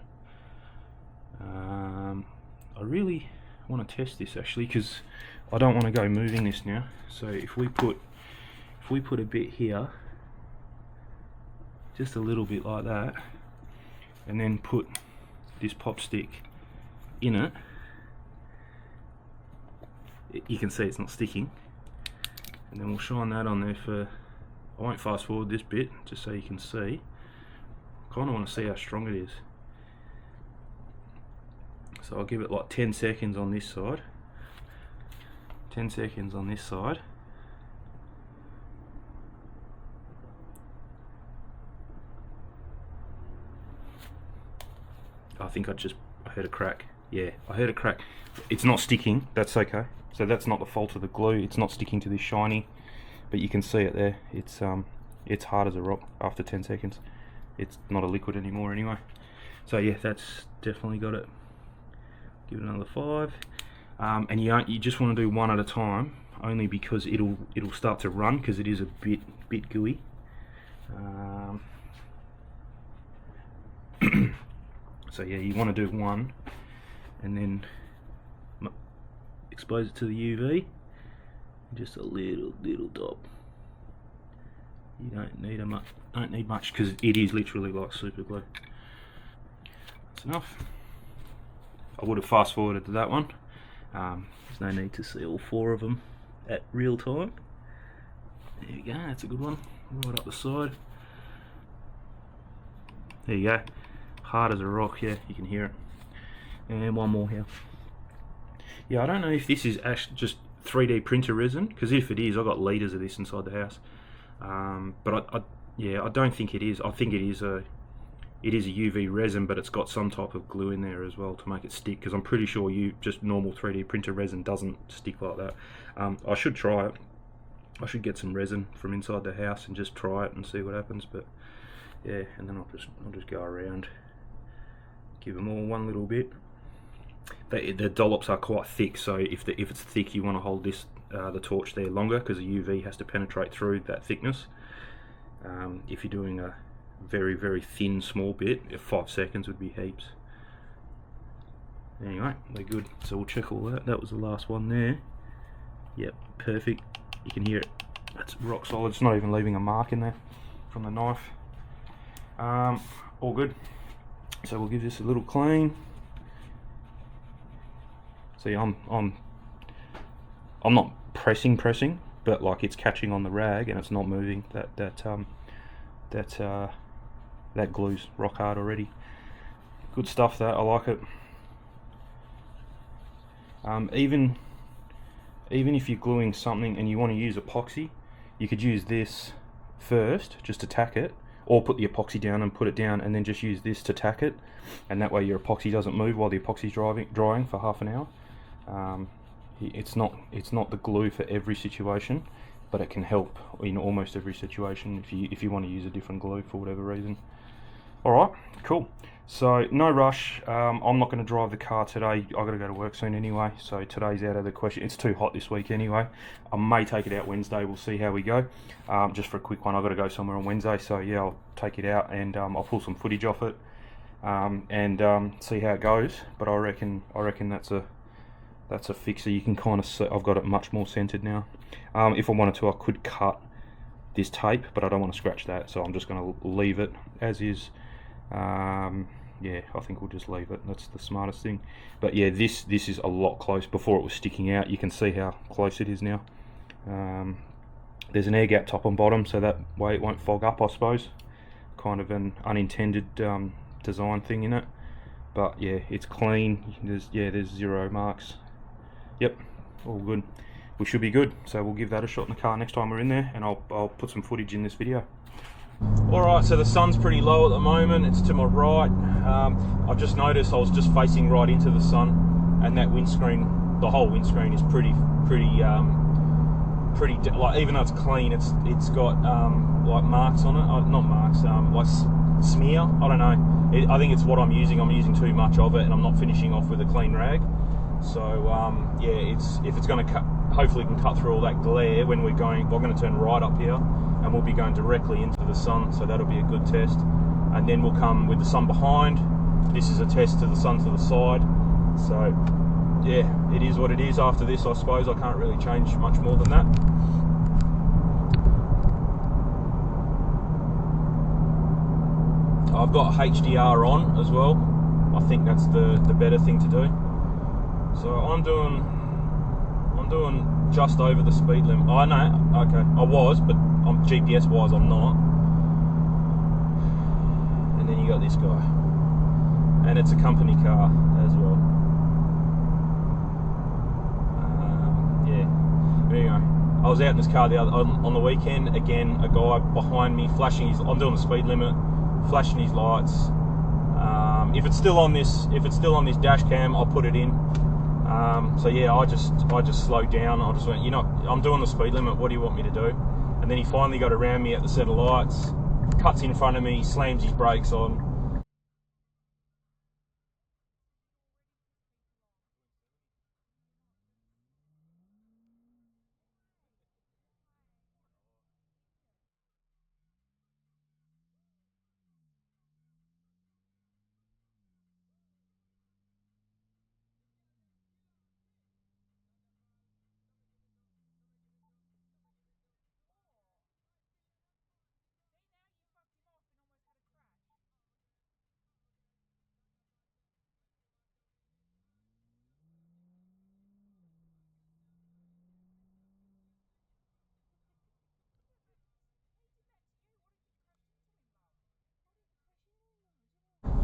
I really want to test this actually, because I don't want to go moving this now. So if we put a bit here, just a little bit like that, and then put this pop stick in it, you can see it's not sticking, and then we'll shine that on there for, I won't fast forward this bit just so you can see. Kind of want to see how strong it is, so I'll give it like 10 seconds on this side, 10 seconds on this side, I think I heard a crack. Yeah, I heard a crack. It's not sticking, that's okay. So that's not the fault of the glue, it's not sticking to this shiny, but you can see it there. It's hard as a rock after 10 seconds. It's not a liquid anymore anyway. So yeah, that's definitely got it. Give it another 5. And you just want to do one at a time, only because it'll start to run, because it is a bit gooey. So yeah, you want to do one and then expose it to the UV, just a little dot. You don't need much because it is literally like super glue. That's enough. I would have fast forwarded to that one. There's no need to see all 4 of them at real time. There you go, that's a good one. Right up the side. There you go. Hard as a rock, yeah, you can hear it. And one more here. Yeah, I don't know if this is actually just 3D printer resin, because if it is, I've got litres of this inside the house. But I don't think it is. I think it is a UV resin, but it's got some type of glue in there as well to make it stick, because I'm pretty sure just normal 3D printer resin doesn't stick like that. I should try it. I should get some resin from inside the house and just try it and see what happens. But yeah, and then I'll just go around, give them all one little bit. The dollops are quite thick, so if it's thick, you want to hold the torch there longer, because the UV has to penetrate through that thickness. If you're doing a very thin small bit, 5 seconds would be heaps. Anyway, they're good, so we'll check all that. That was the last one there. Yep, perfect. You can hear it. That's rock solid. It's not even leaving a mark in there from the knife. All good. So we'll give this a little clean. See, I'm not pressing, but like it's catching on the rag and it's not moving. That glue's rock hard already. Good stuff. That I like it. Even if you're gluing something and you want to use epoxy, you could use this first, just to tack it, or put the epoxy down and put it down, and then just use this to tack it, and that way your epoxy doesn't move while the epoxy's drying for half an hour. It's not the glue for every situation, but it can help in almost every situation if you want to use a different glue for whatever reason. Alright, cool. So no rush. I'm not going to drive the car today. I've got to go to work soon anyway, so today's out of the question. It's too hot this week anyway. I may take it out Wednesday. We'll see how we go. Just for a quick one, I've got to go somewhere on Wednesday, so yeah, I'll take it out and I'll pull some footage off it and see how it goes. But I reckon that's a fixer. You can kind of see I've got it much more centered now. If I wanted to, I could cut this tape, but I don't want to scratch that, so I'm just going to leave it as is. Yeah, I think we'll just leave it. That's the smartest thing. But yeah, this is a lot close. Before it was sticking out. You can see how close it is now. There's an air gap top and bottom, so that way it won't fog up, I suppose. Kind of an unintended design thing in it. But yeah, it's clean. There's 0 marks. Yep, all good. We should be good. So we'll give that a shot in the car next time we're in there, and I'll put some footage in this video. Alright, so the sun's pretty low at the moment. It's to my right. I've just noticed I was just facing right into the sun, and that windscreen, the whole windscreen is pretty like, even though it's clean, it's got like marks on it. Not marks, like smear. I don't know. I think it's what I'm using. I'm using too much of it, and I'm not finishing off with a clean rag. So yeah, if it's going to cut, hopefully can cut through all that glare when we're going to turn right up here, and we'll be going directly into the sun, so that'll be a good test. And then we'll come with the sun behind. This is a test to the sun to the side. So yeah, it is what it is. After this, I suppose I can't really change much more than that. I've got HDR on as well. I think that's the better thing to do. So I'm doing just over the speed limit. Oh no, okay, I was, but GPS wise I'm not. And then you got this guy, and it's a company car as well. Yeah, there you go. I was out in this car on the weekend. Again, a guy behind me flashing his. I'm doing the speed limit, flashing his lights. if it's still on this dash cam, I'll put it in. So yeah, I just slowed down. I just went, I'm doing the speed limit. What do you want me to do? And then he finally got around me at the set of lights, cuts in front of me, slams his brakes on.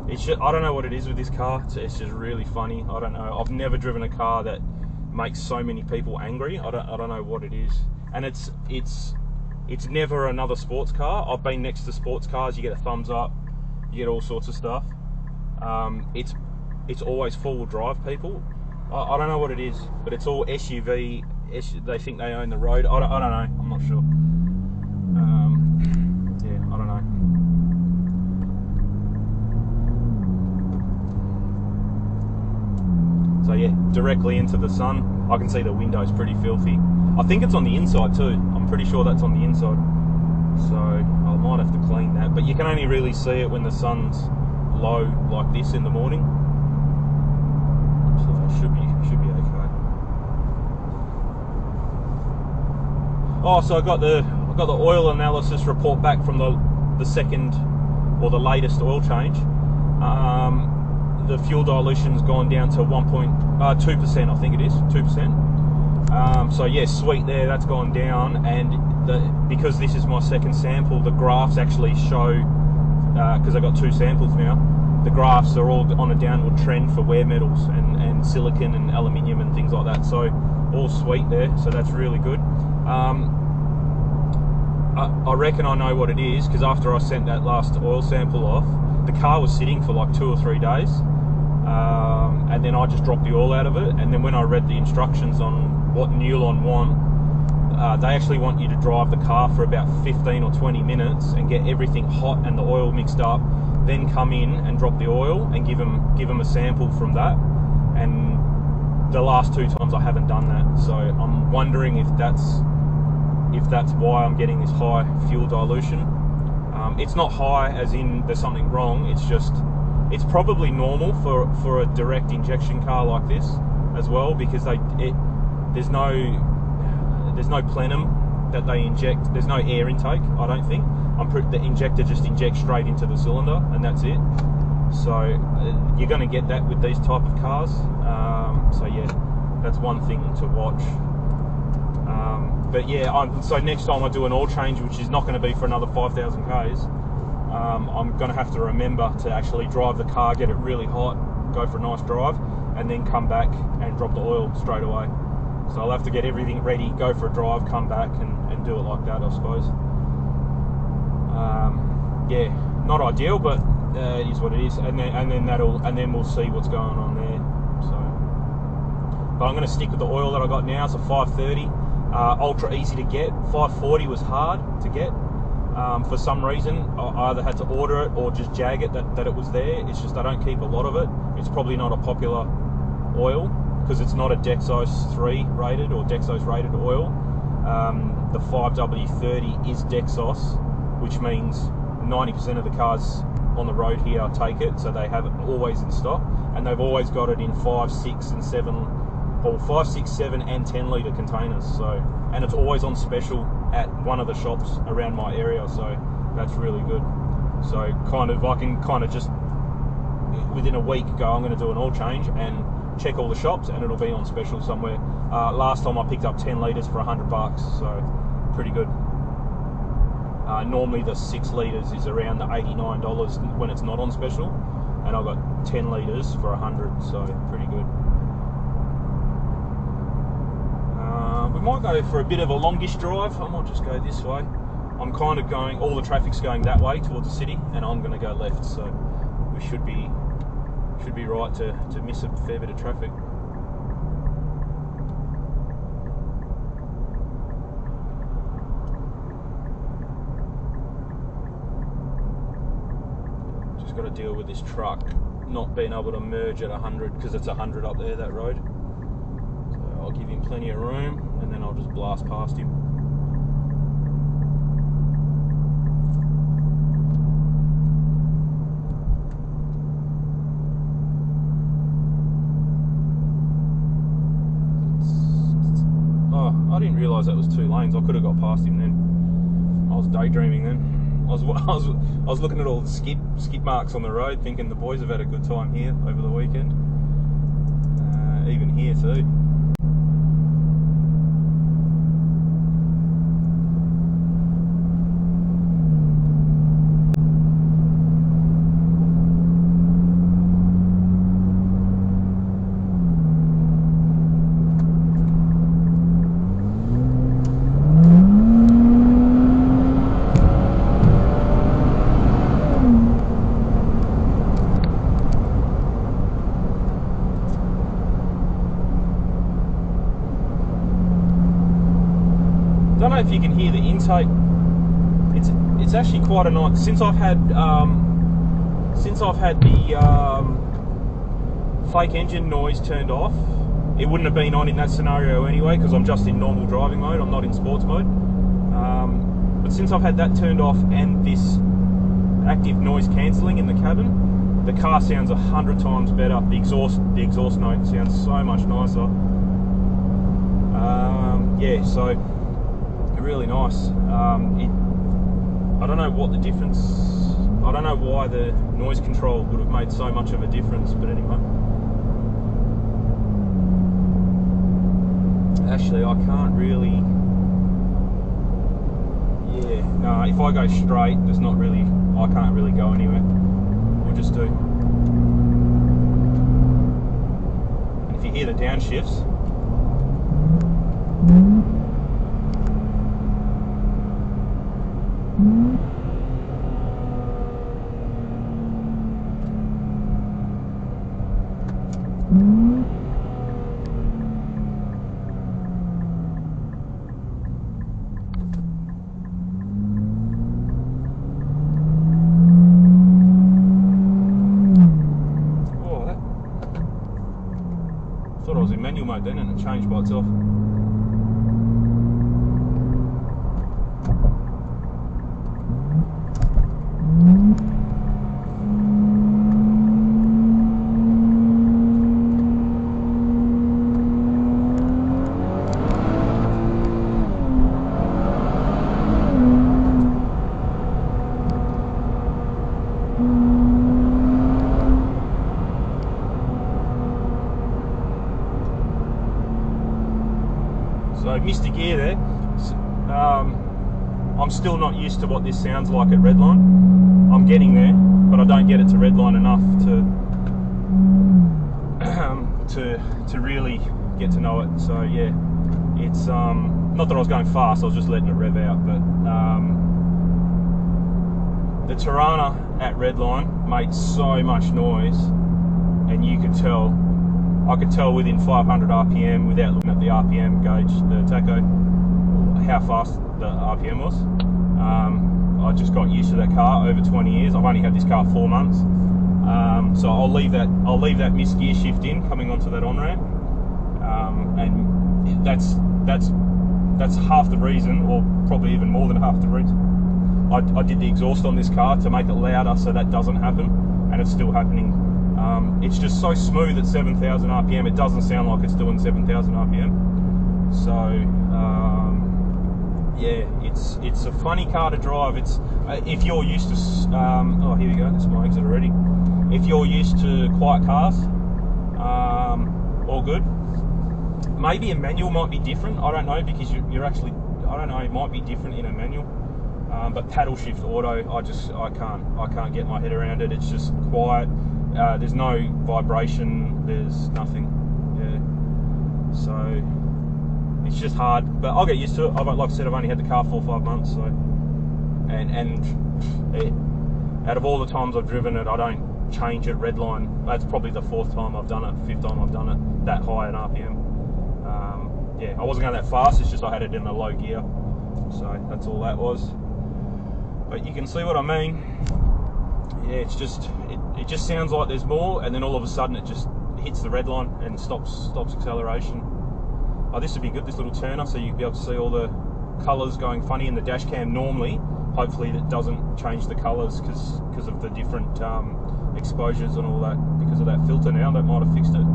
It's just, I don't know what it is with this car. It's just really funny. I don't know. I've never driven a car that makes so many people angry. I don't know what it is. And it's never another sports car. I've been next to sports cars. You get a thumbs up. You get all sorts of stuff. It's always four-wheel drive people. I don't know what it is, but it's all SUV. They think they own the road. I don't know. I'm not sure. Yeah, I don't know. So yeah, directly into the sun. I can see the window's pretty filthy. I think it's on the inside too. I'm pretty sure that's on the inside. So I might have to clean that. But you can only really see it when the sun's low like this in the morning. So it should be okay. Oh, so I got the oil analysis report back from the second or the latest oil change. The fuel dilution's gone down to 2%, I think it is, 2%. So yeah, sweet there, that's gone down, and because this is my second sample, the graphs actually show, because I got two samples now, the graphs are all on a downward trend for wear metals and silicon and aluminium and things like that, so all sweet there, so that's really good. I reckon I know what it is, because after I sent that last oil sample off, the car was sitting for like 2 or 3 days, and then I just dropped the oil out of it, and then when I read the instructions on what Newlon want, they actually want you to drive the car for about 15 or 20 minutes and get everything hot and the oil mixed up, then come in and drop the oil and give them a sample from that. And the last 2 times I haven't done that, so I'm wondering if that's why I'm getting this high fuel dilution. It's not high as in there's something wrong, it's probably normal for a direct injection car like this as well, because there's no plenum that they inject, there's no air intake, I don't think. The injector just injects straight into the cylinder and that's it. So you're going to get that with these type of cars. So yeah, that's one thing to watch. But yeah, so next time I do an oil change, which is not going to be for another 5,000 Ks, I'm going to have to remember to actually drive the car, get it really hot, go for a nice drive, and then come back and drop the oil straight away. So I'll have to get everything ready, go for a drive, come back and do it like that, I suppose. Yeah, not ideal, but it is what it is, and then we'll see what's going on there. So, but I'm going to stick with the oil that I got now. It's a 530. Ultra easy to get. 540 was hard to get. For some reason, I either had to order it or just jag it that it was there. It's just I don't keep a lot of it. It's probably not a popular oil because it's not a Dexos 3 rated or Dexos rated oil. The 5W30 is Dexos, which means 90% of the cars on the road here take it, so they have it always in stock, and they've always got it in 5, 6 and 7, or 5, 6, 7 and 10 litre containers. So, and it's always on special at one of the shops around my area, so that's really good. So I can kind of just within a week go, I'm going to do an oil change and check all the shops and it'll be on special somewhere. Last time I picked up 10 litres for $100, so pretty good. Normally the 6 litres is around the $89 when it's not on special, and I've got 10 litres for $100, so pretty good. We might go for a bit of a longish drive. I might just go this way. I'm kind of going, all the traffic's going that way towards the city, and I'm going to go left, so we should be should be right to miss a fair bit of traffic. Just got to deal with this truck not being able to merge at 100 because it's 100 up there, that road. So I'll give him plenty of room and then I'll just blast past him. Oh, I didn't realise that was 2 lanes. I could have got past him then. I was daydreaming then. I was looking at all the skid marks on the road, thinking the boys have had a good time here over the weekend. Even here too. I don't know if you can hear the intake. It's actually quite a nice. Since I've had the fake engine noise turned off, it wouldn't have been on in that scenario anyway because I'm just in normal driving mode. I'm not in sports mode. But since I've had that turned off and this active noise cancelling in the cabin, the car sounds 100 times better. The exhaust note sounds so much nicer. Yeah, so. Really nice. I don't know what the difference. I don't know why the noise control would have made so much of a difference, but anyway. Actually, I can't really. Yeah, no. If I go straight, there's not really. I can't really go anywhere. We'll just do. And if you hear the downshifts. Thought I was in manual mode then and it changed by itself. So missed a gear there. I'm still not used to what this sounds like at redline. I'm getting there, but I don't get it to redline enough to really get to know it. So yeah, it's not that I was going fast. I was just letting it rev out. But the Tirana at redline made so much noise, and you could tell. I could tell within 500 RPM, without looking at the RPM gauge, the tacho, how fast the RPM was. I just got used to that car over 20 years. I've only had this car 4 months, so I'll leave that missed gear shift in coming onto that on ramp, and that's half the reason, or probably even more than half the reason. I did the exhaust on this car to make it louder, so that doesn't happen, and it's still happening. It's just so smooth at 7,000 RPM, it doesn't sound like it's doing 7,000 RPM. So, yeah, it's a funny car to drive. It's if you're used to, oh, here we go, that's my exit already. If you're used to quiet cars, all good. Maybe a manual might be different, I don't know, because you're actually, I don't know, it might be different in a manual. But paddle shift auto, I can't get my head around it. It's just quiet. There's no vibration, there's nothing, yeah, so it's just hard, but I'll get used to it. Like I said, I've only had the car 4 or 5 months, so, and out of all the times I've driven it, I don't change it redline. That's probably the 4th time I've done it, 5th time I've done it that high in RPM. Yeah, I wasn't going that fast, it's just I had it in a low gear, so that's all that was. But you can see what I mean. Yeah, it's just it just sounds like there's more, and then all of a sudden it just hits the red line and stops acceleration. Oh, this would be good, this little turner, so you'd be able to see all the colours going funny in the dash cam normally. Hopefully it doesn't change the colours because of the different exposures and all that, because of that filter now. That might have fixed it.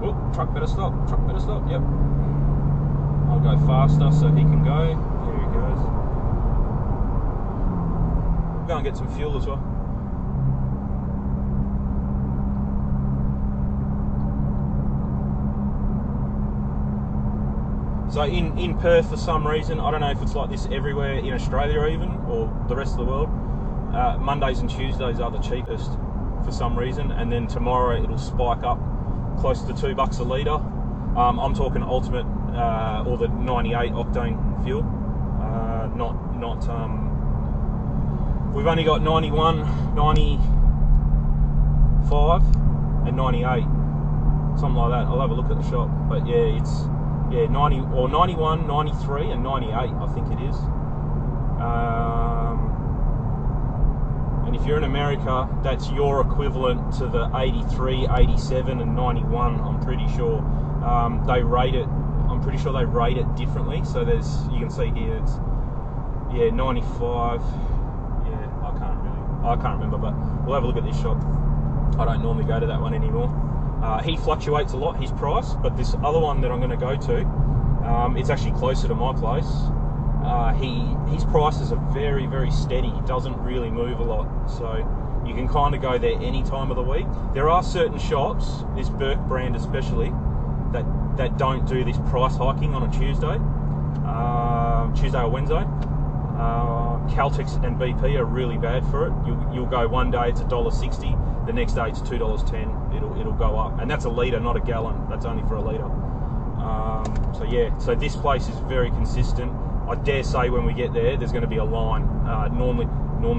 Oh, truck better stop, yep. I'll go faster so he can go. There he goes. Go and get some fuel as well. So in Perth, for some reason, I don't know if it's like this everywhere in Australia even, or the rest of the world, Mondays and Tuesdays are the cheapest for some reason, and then tomorrow it'll spike up close to $2 a litre. I'm talking ultimate or the 98 octane fuel, we've only got 91, 95 and 98, something like that. I'll have a look at the shop, but yeah, it's 90 or 91, 93 and 98 I think it is. And if you're in America, that's your equivalent to the 83, 87 and 91, I'm pretty sure. They rate it, I'm pretty sure they rate it differently. So there's, you can see here, it's 95. I can't remember, but we'll have a look at this shop. I don't normally go to that one anymore. He fluctuates a lot, his price, but this other one that I'm going to go to, it's actually closer to my place. His prices are very, very steady. He doesn't really move a lot, so you can kind of go there any time of the week. There are certain shops, this Burke brand especially, that don't do this price hiking on a Tuesday or Wednesday. Caltex and BP are really bad for it. You'll go one day it's $1.60, the next day it's $2.10. It'll go up, and that's a litre, not a gallon. That's only for a litre. So yeah, so this place is very consistent. I dare say when we get there, there's going to be a line. Normally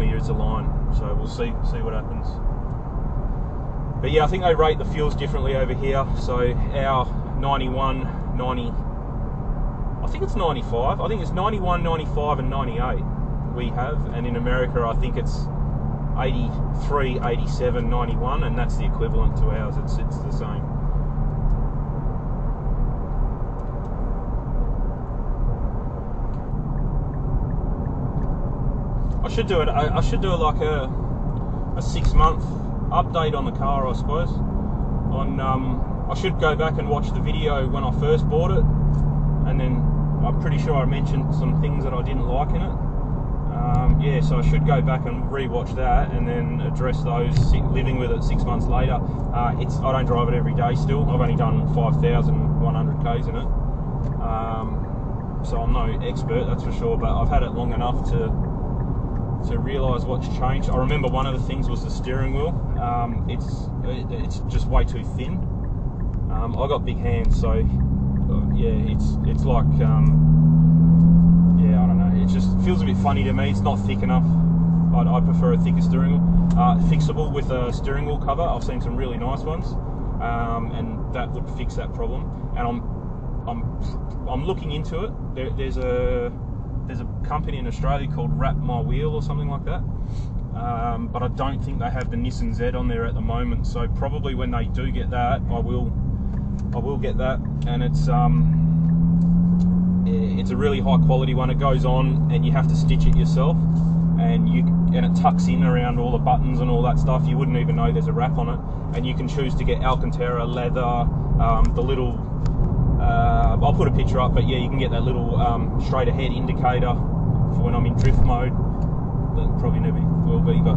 there's a line. So we'll see what happens. But yeah, I think they rate the fuels differently over here. So our 91, 90. I think it's 95. I think it's 91, 95 and 98 we have, and in America I think it's 83, 87, 91, and that's the equivalent to ours. It's the same. I should do it like a 6-month update on the car, I suppose. I should go back and watch the video when I first bought it, and then I'm pretty sure I mentioned some things that I didn't like in it. Yeah, so I should go back and re-watch that and then address those living with it 6 months later. I don't drive it every day still. I've only done 5,100 Ks in it. So I'm no expert, that's for sure, but I've had it long enough to realise what's changed. I remember one of the things was the steering wheel. It's just way too thin. I got big hands, so yeah, it's like yeah, I don't know, it just feels a bit funny to me. It's not thick enough. I'd prefer a thicker steering wheel. Fixable with a steering wheel cover. I've seen some really nice ones, and that would fix that problem. And I'm looking into it. There's a company in Australia called Wrap My Wheel or something like that, but I don't think they have the Nissan Z on there at the moment. So probably when they do get that, I will get that, and it's a really high quality one. It goes on and you have to stitch it yourself, and it tucks in around all the buttons and all that stuff. You wouldn't even know there's a wrap on it, and you can choose to get Alcantara leather, the little I'll put a picture up, but yeah, you can get that little straight ahead indicator for when I'm in drift mode. That probably never will be, but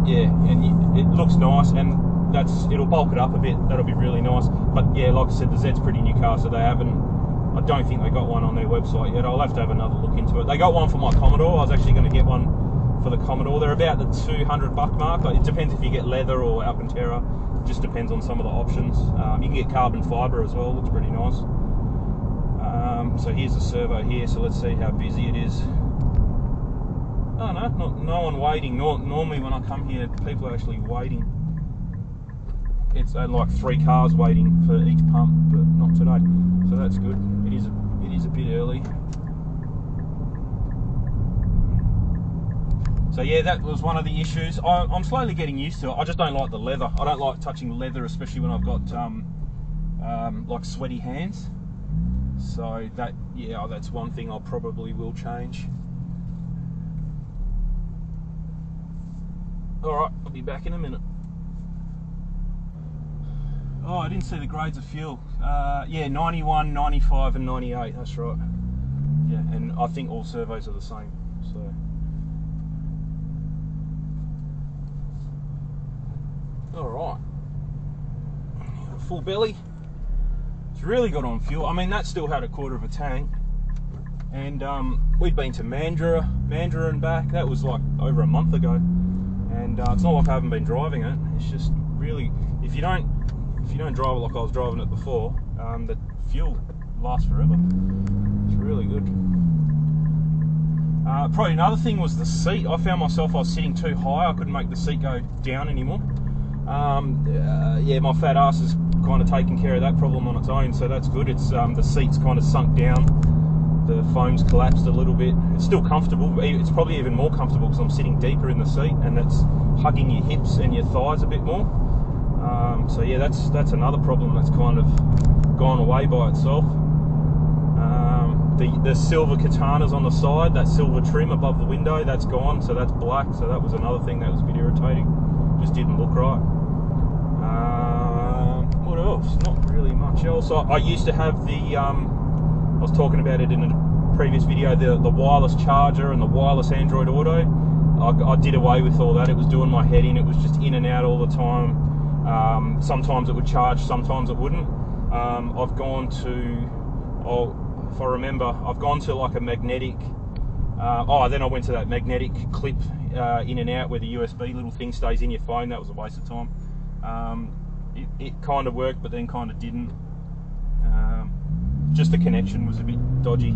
yeah, and it looks nice, and it'll bulk it up a bit. That'll be really nice. But yeah, like I said, the Z's a pretty new car, so I don't think they got one on their website yet. I'll have to have another look into it. They got one for my Commodore. I was actually going to get one for the Commodore. They're about the $200 mark. It depends if you get leather or Alcantara. It just depends on some of the options. You can get carbon fibre as well. Looks pretty nice. So here's the servo here. So let's see how busy it is. Oh no, no one waiting. Normally when I come here, people are actually waiting. It's like 3 cars waiting for each pump, but not today. So that's good. It is a bit early. So yeah, that was one of the issues. I'm slowly getting used to it. I just don't like the leather. I don't like touching leather, especially when I've got like sweaty hands. So that's one thing I probably will change. All right, I'll be back in a minute. Oh, I didn't see the grades of fuel. Yeah, 91, 95 and 98, that's right. Yeah, and I think all servos are the same, so. All right. Full belly. It's really good on fuel. I mean, that still had a quarter of a tank. And we'd been to Mandurah and back. That was like over a month ago. And it's not like I haven't been driving it. It's just really, if you don't drive it like I was driving it before, the fuel lasts forever. It's really good. Probably another thing was the seat. I found myself, I was sitting too high. I couldn't make the seat go down anymore. Yeah, my fat ass is kind of taking care of that problem on its own, so that's good. It's the seat's kind of sunk down. The foam's collapsed a little bit. It's still comfortable. It's probably even more comfortable because I'm sitting deeper in the seat and it's hugging your hips and your thighs a bit more. So yeah, that's another problem that's kind of gone away by itself. The silver katanas on the side, that silver trim above the window, that's gone, so that's black. So that was another thing that was a bit irritating. Just didn't look right. What else? Not really much else. I used to have the, I was talking about it in a previous video, the wireless charger and the wireless Android Auto. I did away with all that. It was doing my head in. It was just in and out all the time. Sometimes it would charge, sometimes it wouldn't. I've gone to, if I remember, I've gone to like a magnetic, then I went to that magnetic clip in and out where the USB little thing stays in your phone. That was a waste of time. It kind of worked, but then kind of didn't. Just the connection was a bit dodgy.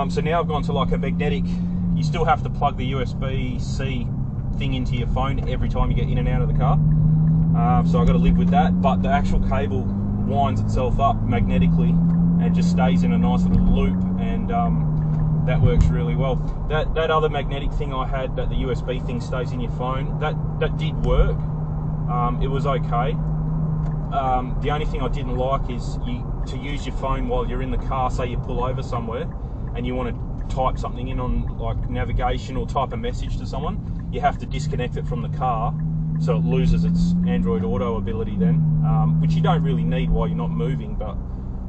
So now I've gone to like a magnetic. You still have to plug the USB-C thing into your phone every time you get in and out of the car. So I've got to live with that, but the actual cable winds itself up magnetically and just stays in a nice little loop, and that works really well. That other magnetic thing I had, that the USB thing stays in your phone, that did work. It was okay. The only thing I didn't like is to use your phone while you're in the car. Say you pull over somewhere and you want to type something in on like navigation or type a message to someone, you have to disconnect it from the car, so it loses its Android Auto ability then, which you don't really need while you're not moving, but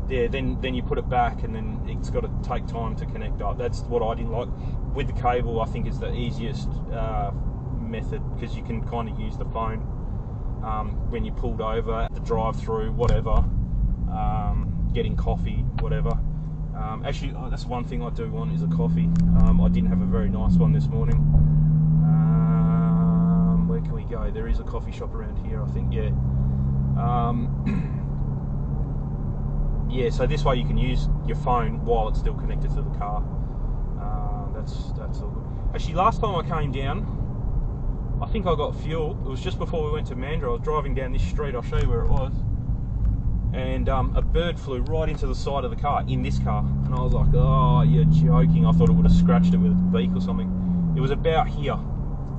yeah, then you put it back and then it's got to take time to connect up. That's what I didn't like. With the cable, I think it's the easiest method, because you can kind of use the phone when you pulled over at the drive-through, whatever, getting coffee, whatever. Actually, that's one thing I do want, is a coffee. I didn't have a very nice one this morning. Where can we go? There is a coffee shop around here, I think, yeah. Yeah, so this way you can use your phone while it's still connected to the car. That's all good. Actually, last time I came down, I think I got fuel. It was just before we went to Mandurah. I was driving down this street, I'll show you where it was. And a bird flew right into the side of the car, in this car. And I was like, oh, you're joking. I thought it would have scratched it with its beak or something. It was about here,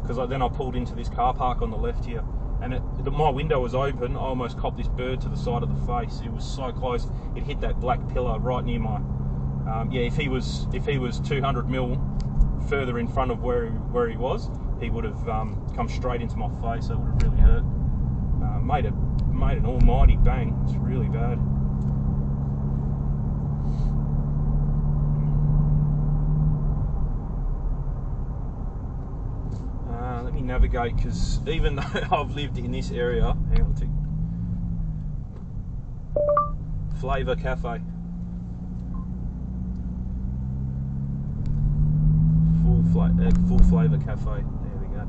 because then I pulled into this car park on the left here. And my window was open. I almost copped this bird to the side of the face. It was so close. It hit that black pillar right near my. Yeah, if he was 200 mil further in front of where he was, he would have come straight into my face. So it would have really hurt. Made an almighty bang. It's really bad. Let me navigate, because even though I've lived in this area, hang on, Flavour Cafe. Full Flavour Cafe. There we go.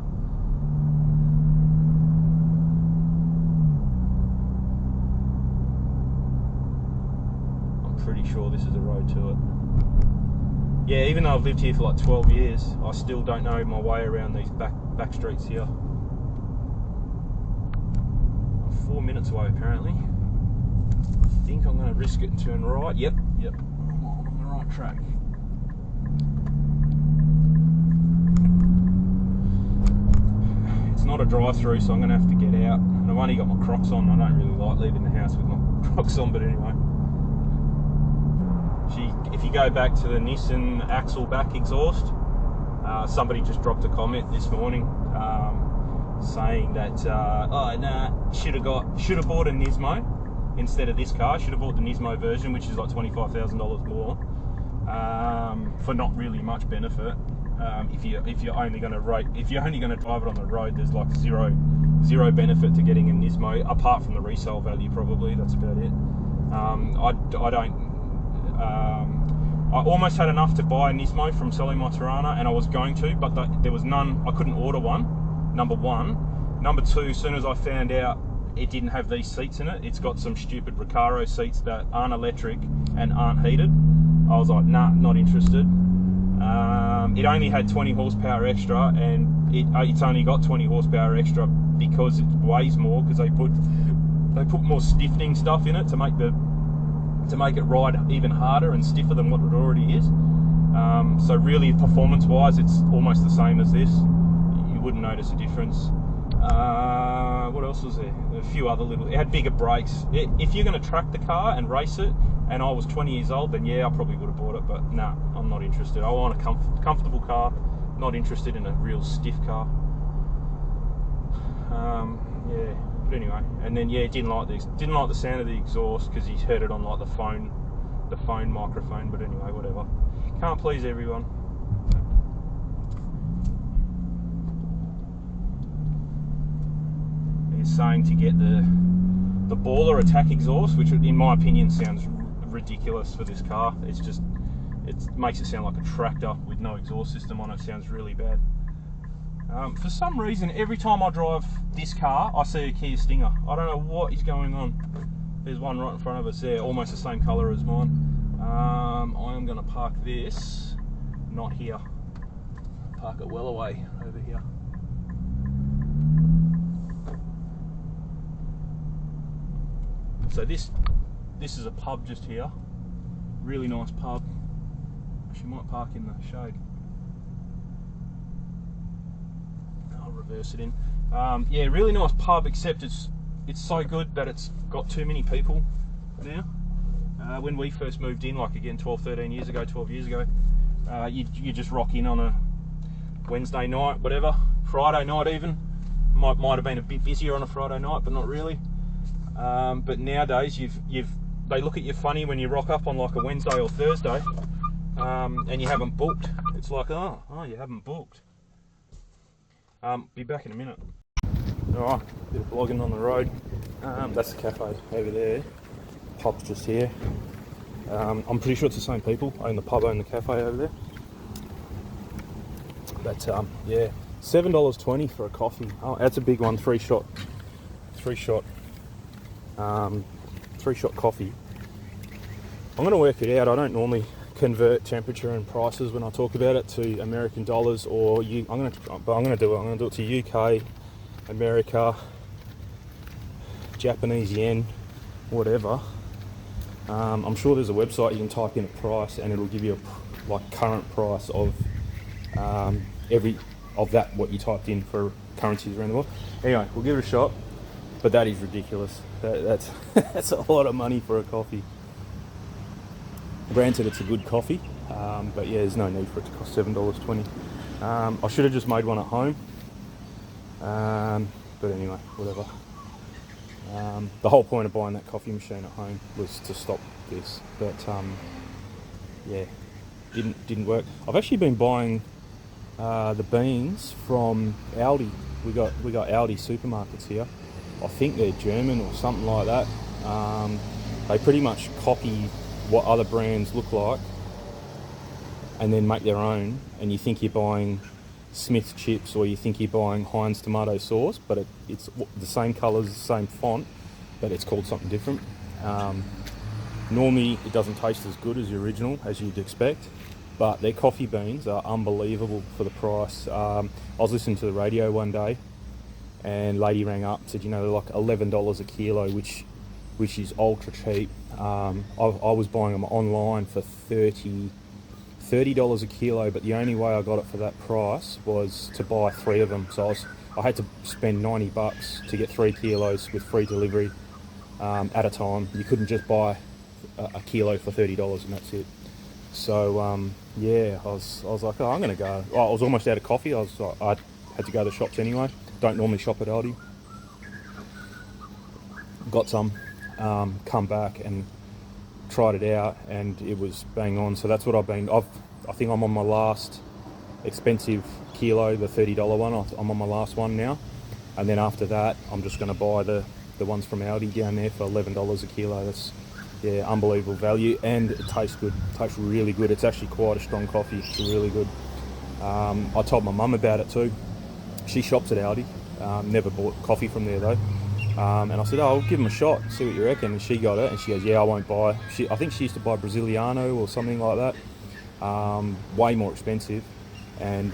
I'm pretty sure this is the road to it. yeah, even though I've lived here for like 12 years, I still don't know my way around these back streets here. I'm 4 minutes away apparently. I think I'm going to risk it and turn right. Yep, I'm on the right track. It's not a drive-through, so I'm going to have to get out. And I've only got my Crocs on. I don't really like leaving the house with my Crocs on, but anyway. If you go back to the Nissan axle back exhaust, somebody just dropped a comment this morning saying that should have bought a Nismo instead of this car. Should have bought the Nismo version, which is like $25,000 more, for not really much benefit. If you're only going to drive it on the road, there's like zero benefit to getting a Nismo apart from the resale value. Probably that's about it. I almost had enough to buy a Nismo from selling my Tirana, and I was going to, but there was none. I couldn't order one, number one. Number two, as soon as I found out it didn't have these seats in it, it's got some stupid Recaro seats that aren't electric and aren't heated, I was like, nah, not interested. It only had 20 horsepower extra, and it's only got 20 horsepower extra because it weighs more, because they put more stiffening stuff in it to make it ride even harder and stiffer than what it already is. So really, performance-wise, it's almost the same as this. You wouldn't notice a difference. What else was there? A few other little... It had bigger brakes. If you're going to track the car and race it, and I was 20 years old, then yeah, I probably would have bought it. But nah, I'm not interested. I want a comfortable car. Not interested in a real stiff car. Yeah. But anyway, and then yeah, didn't like the sound of the exhaust because he's heard it on like the phone microphone. But anyway, whatever. Can't please everyone. He's saying to get the baller attack exhaust, which in my opinion sounds ridiculous for this car. It makes it sound like a tractor with no exhaust system on it. Sounds really bad. For some reason, every time I drive this car, I see a Kia Stinger. I don't know what is going on. There's one right in front of us there, almost the same colour as mine. I am going to park this, not here. Park it well away over here. So this is a pub just here. Really nice pub. Actually, might park in the shade. Reverse it in. Yeah, really nice pub, except it's so good that it's got too many people now. When we first moved in, like again 12 years ago, you just rock in on a Wednesday night, whatever, Friday night even. Might have been a bit busier on a Friday night, but not really. But nowadays they look at you funny when you rock up on like a Wednesday or Thursday, and you haven't booked. It's like, oh, you haven't booked. Be back in a minute. Alright, bit of vlogging on the road. That's the cafe over there. Pub's just here. I'm pretty sure it's the same people own the pub, own the cafe over there. But yeah, $7.20 for a coffee. Oh, that's a big one. Three shot coffee. I'm gonna work it out. I don't normally convert temperature and prices when I talk about it to American dollars, or I'm gonna do it to UK, America, Japanese yen, whatever. I'm sure there's a website you can type in a price and it'll give you a like current price of what you typed in for currencies around the world. Anyway, we'll give it a shot. But that is ridiculous. That's that's a lot of money for a coffee. Granted, it's a good coffee, but yeah, there's no need for it to cost $7.20. I should have just made one at home, but anyway, whatever. The whole point of buying that coffee machine at home was to stop this, but yeah, didn't work. I've actually been buying the beans from Aldi. We got Aldi supermarkets here. I think they're German or something like that. They pretty much copy what other brands look like and then make their own, and you think you're buying Smith's chips or you think you're buying Heinz tomato sauce, but it's the same colours, the same font, but it's called something different. Normally it doesn't taste as good as the original as you'd expect, but their coffee beans are unbelievable for the price. I was listening to the radio one day, and lady rang up, said, they're like $11 a kilo, which is ultra cheap. I was buying them online for $30 a kilo, but the only way I got it for that price was to buy 3 of them. So I had to spend $90 to get 3 kilos with free delivery at a time. You couldn't just buy a kilo for $30 and that's it. So I was like, I'm gonna go. I was almost out of coffee. I had to go to the shops anyway. Don't normally shop at Aldi. Got some, come back and tried it out, and it was bang on. So that's what I think I'm on my last expensive kilo, the $30 one. I'm on my last one now, and then after that, I'm just going to buy the ones from Aldi down there for $11 a kilo. That's unbelievable value, and it tastes good. It tastes really good. It's actually quite a strong coffee. It's really good. I told my mum about it too. She shops at Aldi. Never bought coffee from there though. And I said, I'll give them a shot, see what you reckon. And she got it, and she goes, I won't buy. I think she used to buy Brasiliano or something like that. Way more expensive. And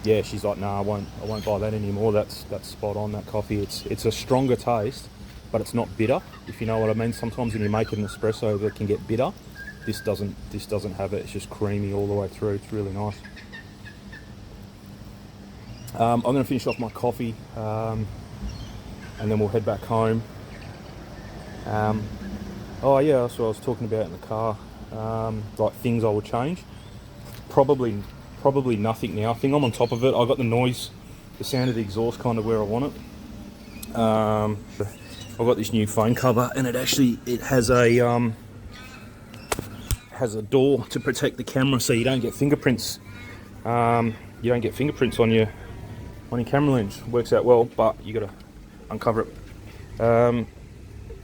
she's like, no, I won't buy that anymore. That's spot on, that coffee. It's a stronger taste, but it's not bitter, if you know what I mean. Sometimes when you make an espresso, it can get bitter. This doesn't have it. It's just creamy all the way through. It's really nice. I'm going to finish off my coffee, and then we'll head back home. That's what I was talking about in the car. Like things I would change. Probably nothing now. I think I'm on top of it. I got the sound of the exhaust kind of where I want it. I've got this new phone cover, and it has a door to protect the camera, so you don't get fingerprints. You don't get fingerprints on your camera lens. It works out well, but you got to uncover it.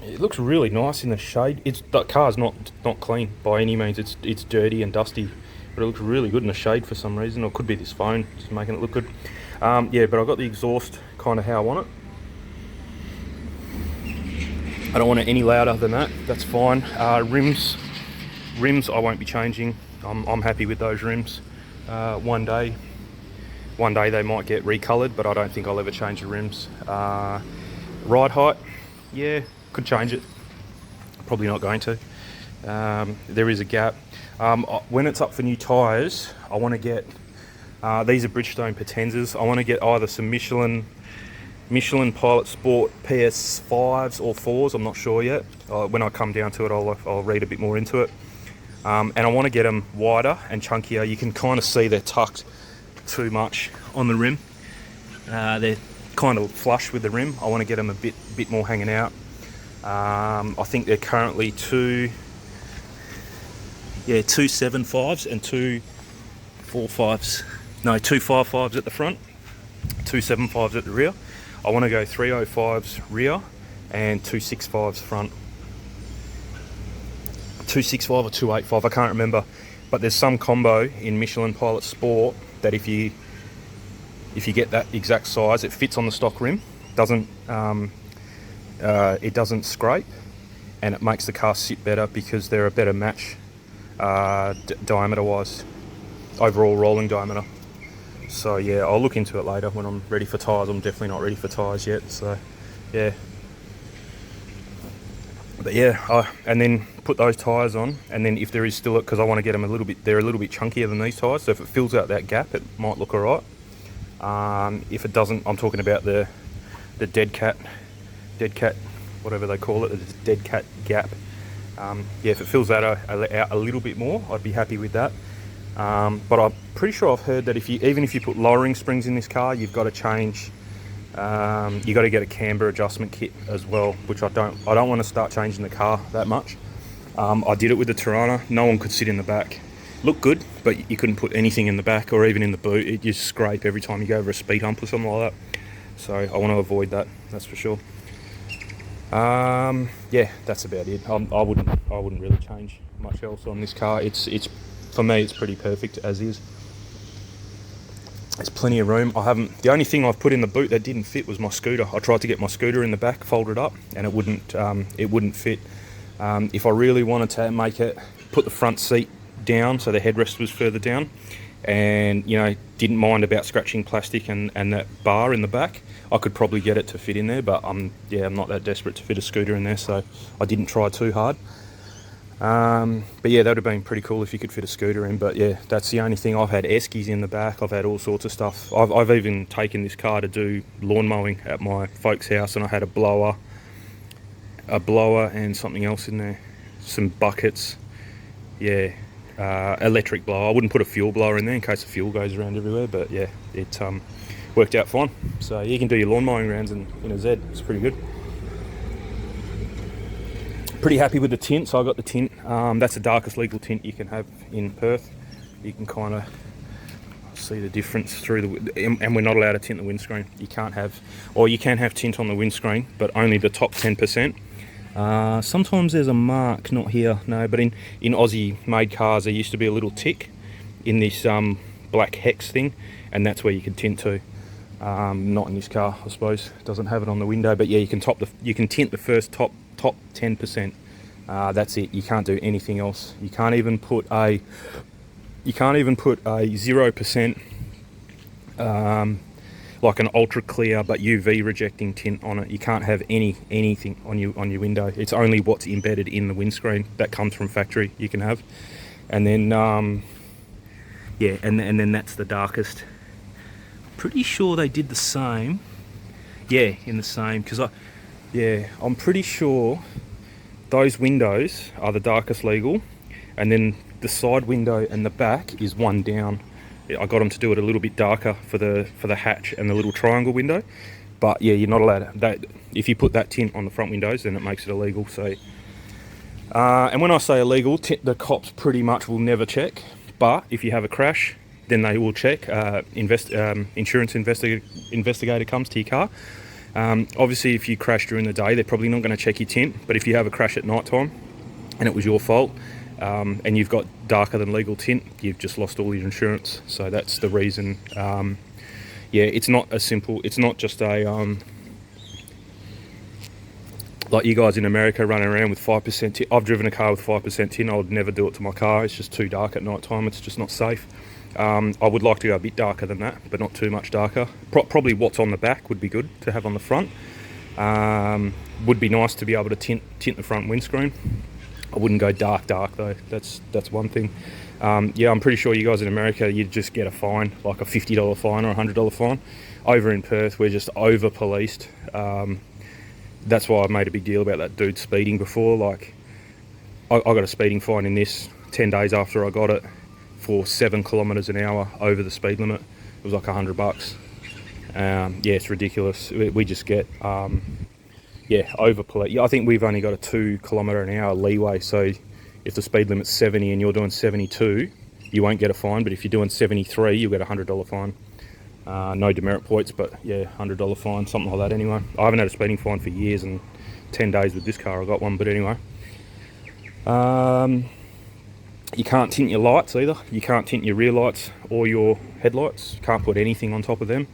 It looks really nice in the shade. The car's not clean by any means. It's dirty and dusty, but it looks really good in the shade for some reason. Or it could be this phone just making it look good. But I got the exhaust kind of how I want it. I don't want it any louder than that. That's fine. Rims I won't be changing. I'm happy with those rims. One day they might get recolored, but I don't think I'll ever change the rims. Ride height, could change it. Probably not going to. There is a gap. When it's up for new tyres, I want to get, these are Bridgestone Potenzas. I want to get either some Michelin Pilot Sport PS5s or 4s, I'm not sure yet. When I come down to it, I'll read a bit more into it. And I want to get them wider and chunkier. You can kind of see they're tucked too much on the rim. They're kind of flush with the rim. I want to get them a bit more hanging out. I think they're currently two 7.5s and two 4.5s. No, two 5.5s at the front, two 7.5s at the rear. I want to go 3.05s rear and two 6.5s front. 265 or 285, I can't remember, but there's some combo in Michelin Pilot Sport that if you get that exact size, it fits on the stock rim, it doesn't scrape, and it makes the car sit better because they're a better match diameter wise, overall rolling diameter. So I'll look into it later when I'm ready for tyres. I'm definitely not ready for tyres yet, so but and then put those tyres on, and then if there is still, because I want to get them they're a little bit chunkier than these tyres, so if it fills out that gap, it might look alright. If it doesn't, I'm talking about the dead cat, whatever they call it, the dead cat gap. If it fills that out a little bit more, I'd be happy with that. But I'm pretty sure I've heard that even if you put lowering springs in this car, you've got to change. You got to get a camber adjustment kit as well, which I don't want to start changing the car that much. I did it with the Tirana. No one could sit in the back. Looked good, but you couldn't put anything in the back or even in the boot. It just scrape every time you go over a speed hump or something like that. So I want to avoid that. That's for sure. That's about it. I wouldn't really change much else on this car. It's for me, it's pretty perfect as is. There's plenty of room. The only thing I've put in the boot that didn't fit was my scooter. I tried to get my scooter in the back folded up, and it wouldn't fit. If I really wanted to put the front seat down, so the headrest was further down, and you know, didn't mind about scratching plastic and that bar in the back, I could probably get it to fit in there. But I'm not that desperate to fit a scooter in there, so I didn't try too hard. But yeah, that would have been pretty cool if you could fit a scooter in. But yeah, that's the only thing. I've had eskies in the back, I've had all sorts of stuff. I've even taken this car to do lawn mowing at my folks' house, and I had a blower and something else in there, some buckets, electric blower. I wouldn't put a fuel blower in there in case the fuel goes around everywhere, but yeah, it worked out fine. So you can do your lawn mowing rounds in a Z. It's pretty good. Pretty happy with the tint. So I got the tint. That's the darkest legal tint you can have in Perth. You can kind of see the difference through and we're not allowed to tint the windscreen. You can't have, or you can have tint on the windscreen, but only the top 10%. Sometimes there's a mark, not here, no, but in Aussie made cars there used to be a little tick in this black hex thing, and that's where you can tint to. Not in this car, I suppose. It doesn't have it on the window, but yeah, you can tint the first top 10%. That's it. You can't do anything else. You can't even put a 0%, like an ultra clear but UV rejecting tint on it. You can't have anything on your window. It's only what's embedded in the windscreen that comes from factory you can have. And then and then that's the darkest. Pretty sure they did the same. Yeah, in the same, because I'm pretty sure those windows are the darkest legal, and then the side window and the back is one down. I got them to do it a little bit darker for the hatch and the little triangle window, but yeah, you're not allowed that. If you put that tint on the front windows, then it makes it illegal. So, and when I say illegal, the cops pretty much will never check. But if you have a crash, then they will check. Insurance investigator comes to your car. Obviously, if you crash during the day, they're probably not going to check your tint. But if you have a crash at night time and it was your fault, and you've got darker than legal tint, you've just lost all your insurance. So that's the reason. It's not as simple. It's not just a like you guys in America running around with 5% tint. I've driven a car with 5% tint. I would never do it to my car. It's just too dark at night time. It's just not safe. I would like to go a bit darker than that, but not too much darker. Probably what's on the back would be good to have on the front. Would be nice to be able to tint the front windscreen. I wouldn't go dark though. That's one thing. I'm pretty sure you guys in America, you'd just get a fine, like a $50 fine or a $100 fine. Over in Perth, we're just over policed. That's why I made a big deal about that dude speeding before. Like, I got a speeding fine in this 10 days after I got it, for 7 kilometers an hour over the speed limit. It was like $100. It's ridiculous. We just get over police. I think we've only got a 2 kilometer an hour leeway. So if the speed limit's 70 and you're doing 72, you won't get a fine. But if you're doing 73, you'll get a $100 fine. No demerit points, but yeah, $100 fine, something like that. Anyway, I haven't had a speeding fine for years, and 10 days with this car I got one. But anyway. You can't tint your lights either. You can't tint your rear lights or your headlights. You can't put anything on top of them.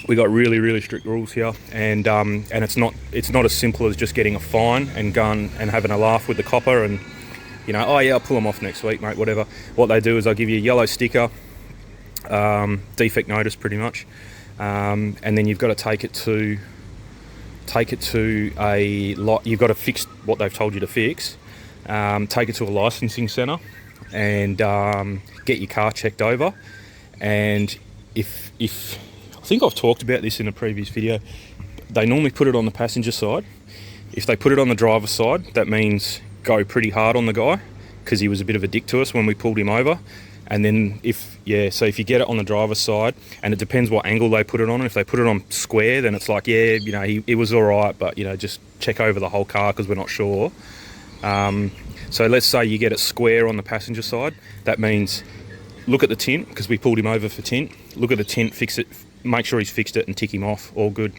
We got really, really strict rules here, and it's not as simple as just getting a fine and going and having a laugh with the copper and, you know, oh yeah, I'll pull them off next week, mate, whatever. What they do is they'll give you a yellow sticker, defect notice pretty much, and then you've got to take it to a lot. You've got to fix what they've told you to fix. Take it to a licensing centre and get your car checked over. And if I think I've talked about this in a previous video, they normally put it on the passenger side. If they put it on the driver's side, that means go pretty hard on the guy, because he was a bit of a dick to us when we pulled him over. And then if you get it on the driver's side, and it depends what angle they put it on. If they put it on square, then it's like, yeah, you know, it was all right, but, you know, just check over the whole car because we're not sure. So let's say you get it square on the passenger side. That means look at the tint, because we pulled him over for tint. Look at the tint, fix it, make sure he's fixed it and tick him off, all good.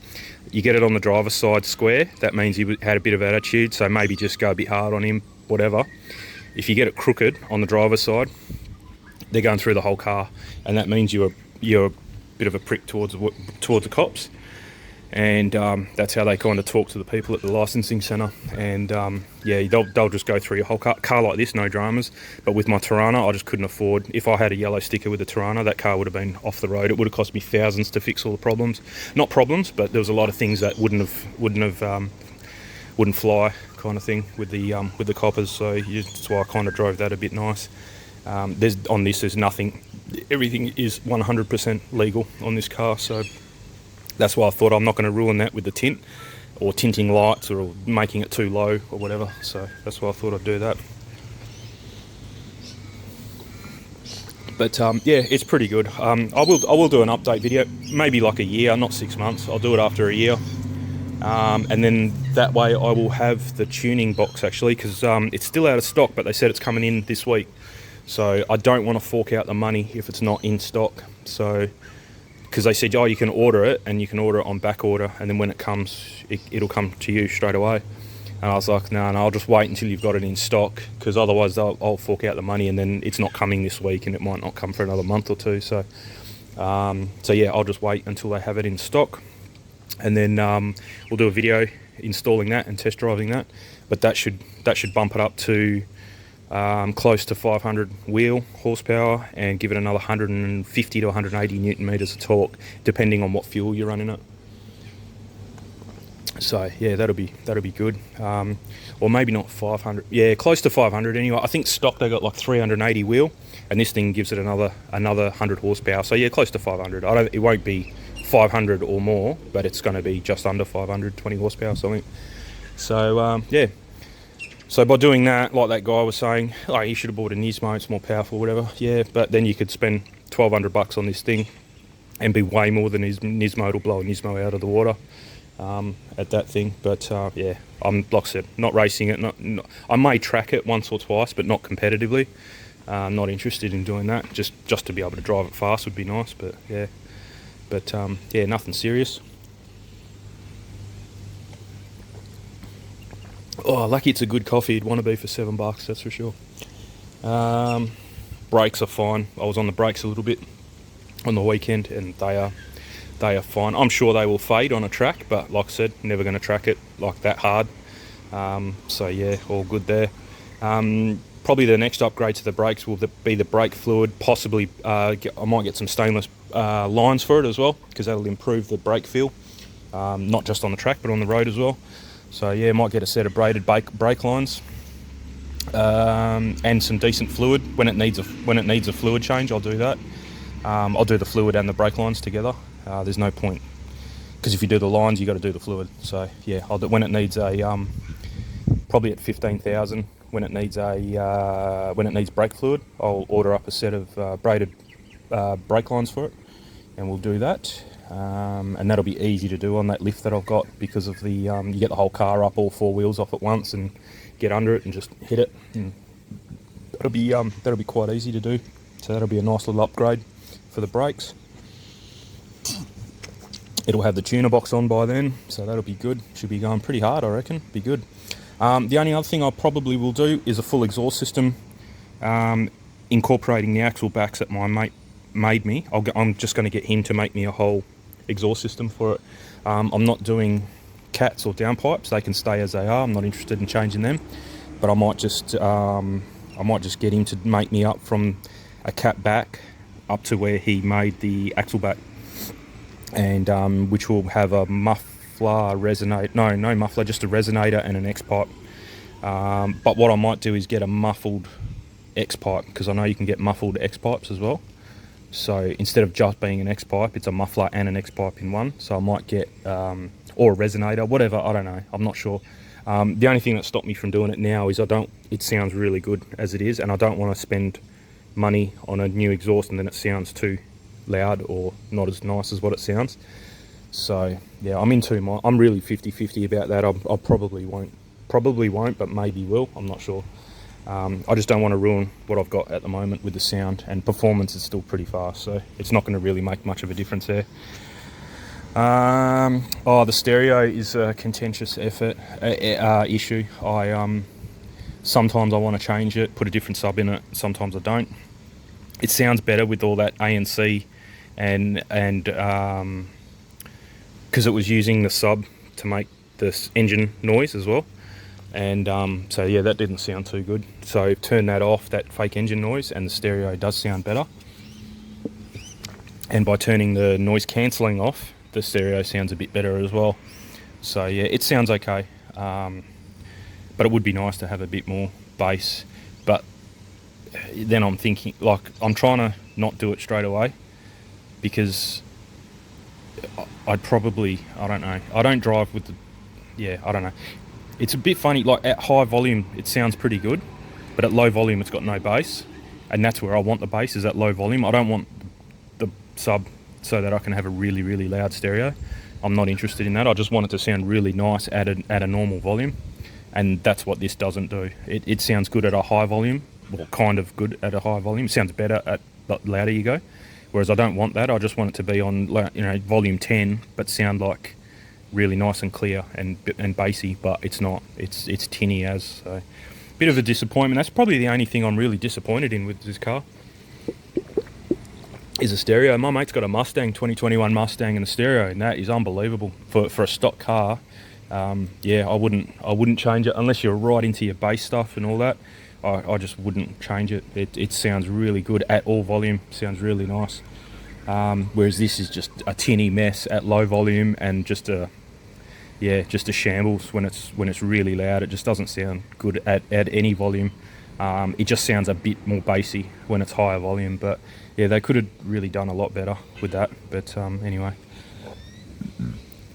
You get it on the driver's side square, that means he had a bit of attitude, so maybe just go a bit hard on him, whatever. If you get it crooked on the driver's side, they're going through the whole car, and that means you're a bit of a prick towards the cops. and that's how they kind of talk to the people at the licensing centre. And yeah, they'll just go through your whole car like this, no dramas. But with my Tirana, I just couldn't afford. If I had a yellow sticker with a Tirana, that car would have been off the road. It would have cost me thousands to fix all the problems. Not problems, but there was a lot of things that wouldn't fly, kind of thing, with the coppers. So that's why I kind of drove that a bit nice. There's nothing. Everything is 100% legal on this car, so that's why I thought I'm not going to ruin that with the tint or tinting lights or making it too low or whatever. So that's why I thought I'd do that. But yeah, it's pretty good. I will do an update video, maybe like a year, not 6 months. I'll do it after a year, and then that way I will have the tuning box actually, because it's still out of stock, but they said it's coming in this week. So I don't want to fork out the money if it's not in stock. So, because they said, oh, you can order it, and you can order it on back order, and then when it comes, it'll come to you straight away. And I was like, no, I'll just wait until you've got it in stock, because otherwise I'll fork out the money, and then it's not coming this week, and it might not come for another month or two. So, so yeah, I'll just wait until they have it in stock, and then we'll do a video installing that and test driving that. But that should bump it up to close to 500 wheel horsepower and give it another 150 to 180 newton meters of torque, depending on what fuel you're running it. So yeah, that'll be good. Or maybe not 500. Yeah, close to 500 anyway. I think stock they got like 380 wheel, and this thing gives it another 100 horsepower. So yeah, close to 500. It won't be 500 or more, but it's going to be just under 520 horsepower or something. So yeah. So by doing that, like that guy was saying, oh, you should have bought a Nismo, it's more powerful, whatever. Yeah, but then you could spend $1,200 on this thing and be way more than his Nismo. It'll blow a Nismo out of the water at that thing. But yeah, I'm, like I said, not racing it. Not, I may track it once or twice, but not competitively. I'm not interested in doing that. Just to be able to drive it fast would be nice. But yeah, yeah, nothing serious. Oh, lucky it's a good coffee. It'd want to be for $7, that's for sure. Brakes are fine. I was on the brakes a little bit on the weekend, and they are fine. I'm sure they will fade on a track, but like I said, never going to track it like that hard. So yeah, all good there. Probably the next upgrade to the brakes will be the brake fluid. Possibly, I might get some stainless lines for it as well, because that'll improve the brake feel, not just on the track but on the road as well. So yeah, might get a set of braided brake lines, and some decent fluid. When it needs a fluid change, I'll do that. I'll do the fluid and the brake lines together. There's no point, because if you do the lines, you got to do the fluid. So yeah, I'll do when it needs a probably at 15,000. When it needs brake fluid, I'll order up a set of braided brake lines for it, and we'll do that. And that'll be easy to do on that lift that I've got, because of the you get the whole car up, all four wheels off at once, and get under it and just hit it. And that'll be quite easy to do. So that'll be a nice little upgrade for the brakes. It'll have the tuner box on by then, so that'll be good. Should be going pretty hard, I reckon. Be good. The only other thing I probably will do is a full exhaust system, incorporating the axle backs that my mate made me. I'm just going to get him to make me a whole exhaust system for it. I'm not doing cats or downpipes. They can stay as they are. I'm not interested in changing them, but I might just get him to make me up from a cat back up to where he made the axle back, and which will have a muffler resonate. No muffler, just a resonator and an X pipe. But what I might do is get a muffled X pipe, because I know you can get muffled X pipes as well. So instead of just being an X pipe, it's a muffler and an X pipe in one. So I might get, or a resonator, whatever, I don't know, I'm not sure. The only thing that stopped me from doing it now is it sounds really good as it is, and I don't want to spend money on a new exhaust and then it sounds too loud or not as nice as what it sounds. So yeah, I'm really 50-50 about that. I probably won't, but maybe will, I'm not sure. I just don't want to ruin what I've got at the moment with the sound, and performance is still pretty fast, so it's not going to really make much of a difference there. The stereo is a contentious issue. Sometimes I want to change it, put a different sub in it, sometimes I don't. It sounds better with all that ANC and because it was using the sub to make this engine noise as well. And so yeah, that didn't sound too good. So turn that off, that fake engine noise, and the stereo does sound better. And by turning the noise cancelling off, the stereo sounds a bit better as well. So yeah, it sounds okay. But it would be nice to have a bit more bass. But then I'm thinking, like, I'm trying to not do it straight away, because I'd probably, I don't know, I don't drive with the, yeah, I don't know. It's a bit funny, like at high volume it sounds pretty good, but at low volume it's got no bass, and that's where I want the bass, is at low volume. I don't want the sub so that I can have a really, really loud stereo. I'm not interested in that. I just want it to sound really nice at a normal volume, and that's what this doesn't do. It sounds good at a high volume, or kind of good at a high volume. It sounds better at the louder you go, whereas I don't want that. I just want it to be on, you know, volume 10, but sound like really nice and clear and bassy, but it's not. It's tinny as, so bit of a disappointment. That's probably the only thing I'm really disappointed in with this car, is a stereo. My mate's got a Mustang, 2021 Mustang, and a stereo, and that is unbelievable for a stock car. Yeah, I wouldn't change it unless you're right into your bass stuff and all that. I just wouldn't change it. It sounds really good at all volume. Sounds really nice. Whereas this is just a tinny mess at low volume, and just a shambles when it's really loud. It just doesn't sound good at any volume. It just sounds a bit more bassy when it's higher volume. But yeah, they could have really done a lot better with that. But anyway,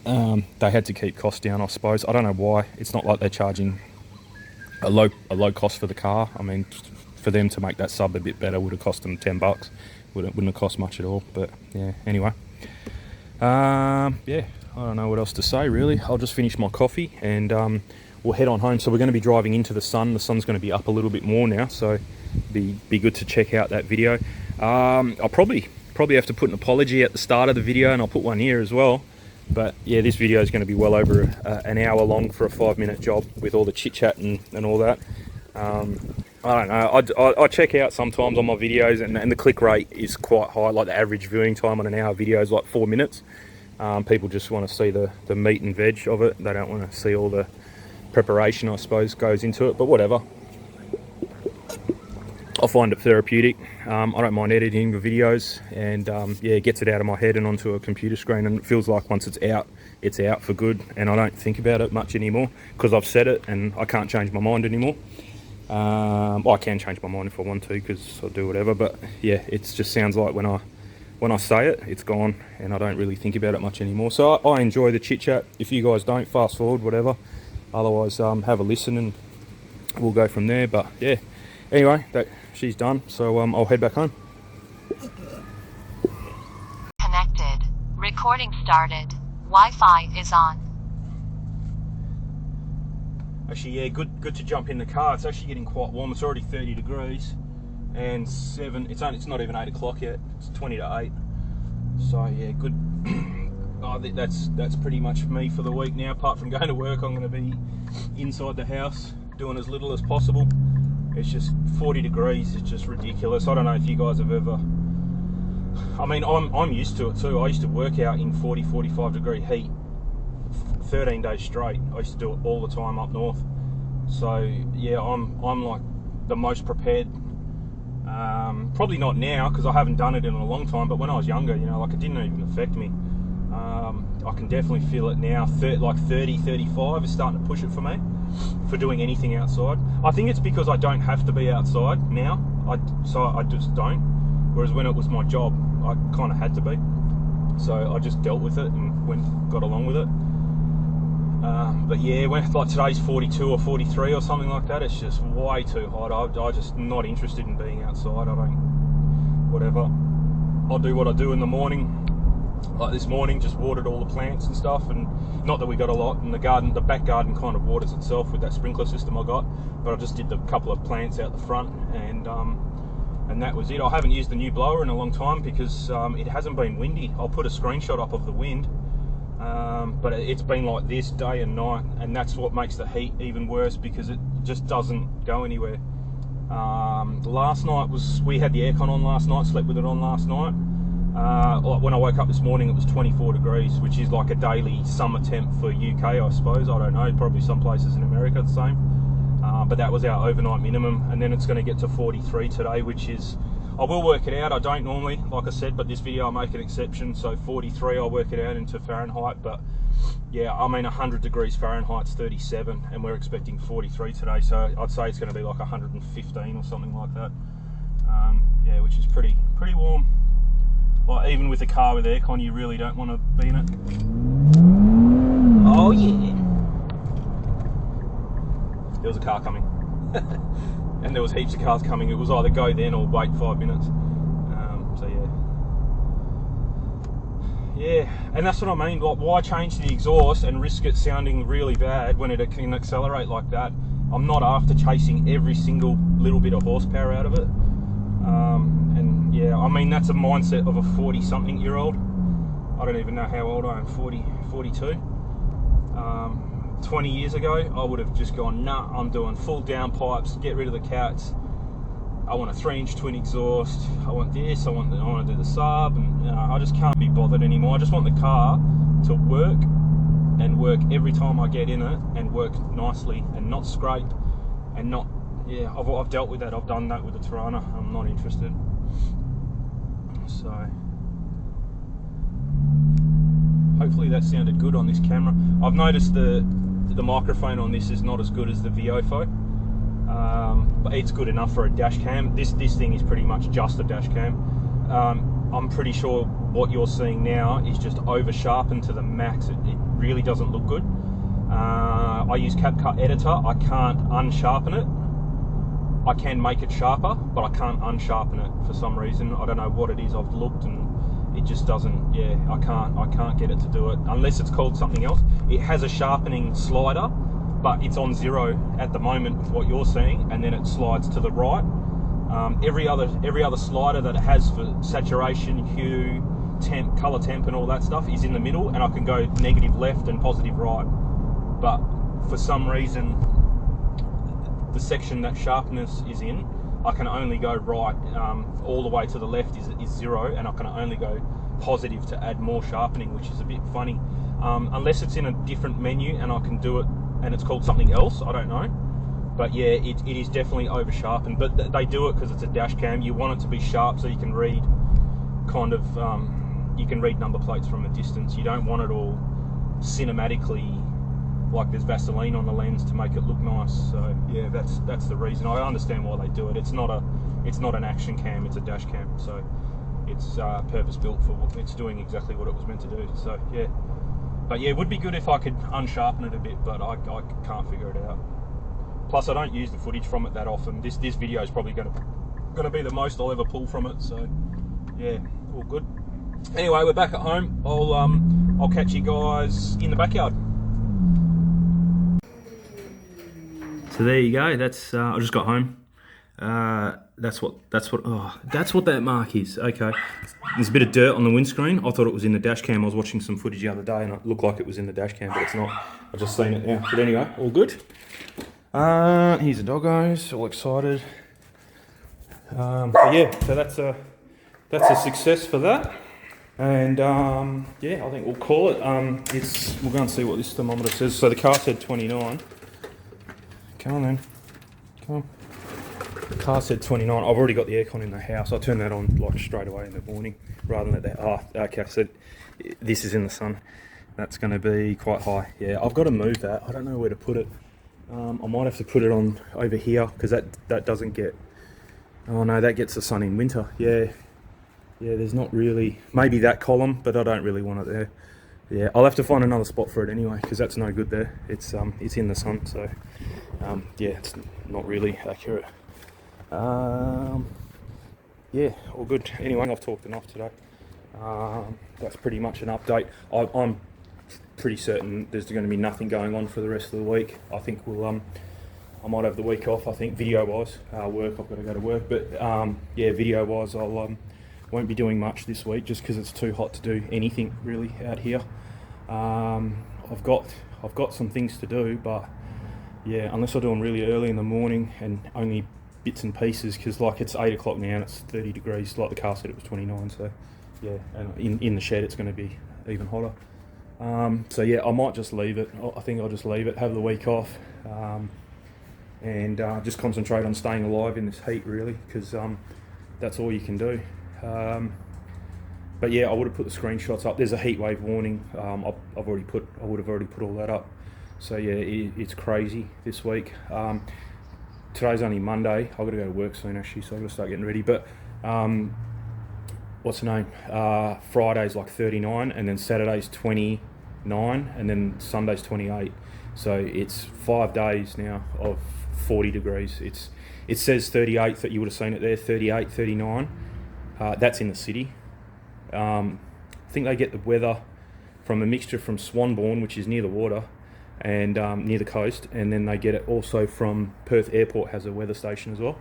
they had to keep costs down, I suppose. I don't know why. It's not like they're charging a low cost for the car. I mean, for them to make that sub a bit better would have cost them $10. Wouldn't have cost much at all. But yeah, anyway, yeah, I don't know what else to say really. I'll just finish my coffee and we'll head on home. So we're going to be driving into the sun. The sun's going to be up a little bit more now, so be good to check out that video. I'll probably have to put an apology at the start of the video, and I'll put one here as well. But yeah, this video is going to be well over an hour long for a 5-minute job with all the chit chat and all that. I don't know, I check out sometimes on my videos, and the click rate is quite high. Like the average viewing time on an hour video is like 4 minutes. People just want to see the meat and veg of it. They don't want to see all the preparation, I suppose, goes into it, but whatever. I find it therapeutic. I don't mind editing the videos, and yeah, it gets it out of my head and onto a computer screen, and it feels like once it's out for good, and I don't think about it much anymore, because I've said it and I can't change my mind anymore. Well, I can change my mind if I want to, because I'll do whatever, but yeah, it just sounds like when I say it, it's gone, and I don't really think about it much anymore. So I enjoy the chit chat. If you guys don't, fast forward, whatever. Otherwise, have a listen and we'll go from there. But yeah, anyway, she's done, so I'll head back home. Connected. Recording started. Wi-Fi is on. Actually, yeah, good to jump in the car. It's actually getting quite warm. It's already 30 degrees and 7. It's not even 8 o'clock yet. It's 20 to 8. So yeah, good. I think that's pretty much me for the week now. Apart from going to work, I'm going to be inside the house doing as little as possible. It's just 40 degrees. It's just ridiculous. I don't know if you guys have ever. I mean, I'm used to it too. I used to work out in 40-45 degree heat 13 days straight. I used to do it all the time up north. So yeah, I'm like the most prepared. Probably not now, because I haven't done it in a long time, but when I was younger, you know, like, it didn't even affect me. I can definitely feel it now. Like 30, 35 is starting to push it for me for doing anything outside. I think it's because I don't have to be outside now, so I just don't. Whereas when it was my job, I kind of had to be. So I just dealt with it and got along with it. But yeah, when like today's 42 or 43 or something like that, it's just way too hot. I'm just not interested in being outside. Whatever. I'll do what I do in the morning. Like this morning, just watered all the plants and stuff, and not that we got a lot in the garden. The back garden kind of waters itself with that sprinkler system I got, but I just did a couple of plants out the front, and that was it. I haven't used the new blower in a long time because it hasn't been windy. I'll put a screenshot up of the wind, but it's been like this day and night, and that's what makes the heat even worse, because it just doesn't go anywhere. Last night we had the aircon on last night, slept with it on last night. When I woke up this morning, it was 24 degrees, which is like a daily summer temp for UK, I suppose. I don't know, probably some places in America the same. But that was our overnight minimum, and then it's going to get to 43 today, which is, I will work it out. I don't normally, like I said, but this video I'll make an exception. So 43, I'll work it out into Fahrenheit. But yeah, I mean 100 degrees Fahrenheit's 37, and we're expecting 43 today. So I'd say it's going to be like 115 or something like that. Yeah, which is pretty warm. Like, even with a car with aircon, you really don't want to be in it. Oh yeah. There was a car coming. And there was heaps of cars coming. It was either go then or wait 5 minutes. So yeah, and that's what I mean. Like, why change the exhaust and risk it sounding really bad when it can accelerate like that? I'm not after chasing every single little bit of horsepower out of it. And yeah, I mean, that's a mindset of a 40-something-year-old. I don't even know how old I am. 42. 20 years ago, I would have just gone, nah, I'm doing full downpipes, get rid of the cats. I want a 3-inch twin exhaust. I want this. I want to do the sub, and I just can't be bothered anymore. I just want the car to work and work every time I get in it, and work nicely and not scrape and not. Yeah, I've dealt with that. I've done that with the Tirana. I'm not interested. So hopefully that sounded good on this camera. I've noticed the microphone on this is not as good as the Viofo, but it's good enough for a dash cam. This thing is pretty much just a dash cam. I'm pretty sure what you're seeing now is just over sharpened to the max. It really doesn't look good. I use CapCut Editor. I can't unsharpen it. I can make it sharper, but I can't unsharpen it for some reason. I don't know what it is. I've looked and it just doesn't. Yeah, I can't get it to do it unless it's called something else. It has a sharpening slider, but it's on 0 at the moment with what you're seeing, and then it slides to the right. Every other slider that it has for saturation, hue, temp, color temp, and all that stuff is in the middle, and I can go negative left and positive right. But for some reason, the section that sharpness is in, I can only go right. All the way to the left is 0, and I can only go positive to add more sharpening, which is a bit funny. Unless it's in a different menu and I can do it and it's called something else, I don't know. But yeah, it is definitely over sharpened. But they do it because it's a dash cam. You want it to be sharp so you can read you can read number plates from a distance. You don't want it all cinematically like there's Vaseline on the lens to make it look nice. So yeah, that's the reason. I understand why they do it. It's not an action cam, it's a dash cam. So it's purpose built for what it's doing, exactly what it was meant to do. So yeah, but yeah, it would be good if I could unsharpen it a bit, but I can't figure it out. Plus, I don't use the footage from it that often. This video is probably going to be the most I'll ever pull from it. So yeah, all good. Anyway, we're back at home. I'll catch you guys in the backyard. So there you go. That's I just got home. That's what that mark is. Okay, there's a bit of dirt on the windscreen. I thought it was in the dash cam. I was watching some footage the other day and it looked like it was in the dash cam, but it's not. I've just seen it now. But anyway, all good. Here's the doggos, all excited. But yeah, so that's a success for that. And yeah, I think we'll call it. We'll go and see what this thermometer says. So the car said 29. Come on then, come on. The car said 29. I've already got the aircon in the house. I turn that on like straight away in the morning rather than let that. Oh, okay. I said this is in the sun. That's going to be quite high. Yeah, I've got to move that. I don't know where to put it. I might have to put it on over here because that doesn't get. Oh no, that gets the sun in winter. Yeah, there's not really. Maybe that column, but I don't really want it there. Yeah, I'll have to find another spot for it anyway because that's no good there. It's in the sun, so yeah, it's not really accurate. Yeah, all good. Anyway, I've talked enough today. That's pretty much an update. I'm pretty certain there's going to be nothing going on for the rest of the week. I think I might have the week off. I think video-wise, work. I've got to go to work, but yeah, video-wise, I'll won't be doing much this week just because it's too hot to do anything really out here. I've got some things to do, but yeah, unless I do them really early in the morning and only bits and pieces, because like it's 8 o'clock now and it's 30 degrees. Like the car said, it was 29. So yeah, and in the shed it's going to be even hotter. So yeah, I might just leave it. I think I'll just leave it, have the week off, and just concentrate on staying alive in this heat, really, because that's all you can do. But yeah, I would have put the screenshots up. There's a heat wave warning. I would have already put all that up. So yeah, it's crazy this week. Today's only Monday. I've got to go to work soon actually, so I've got to start getting ready. But what's the name? Friday's like 39, and then Saturday's 29, and then Sunday's 28. So it's 5 days now of 40 degrees. It says 38, that you would have seen it there, 38, 39. That's in the city. I think they get the weather from a mixture from Swanbourne, which is near the water, and near the coast, and then they get it also from Perth Airport, has a weather station as well.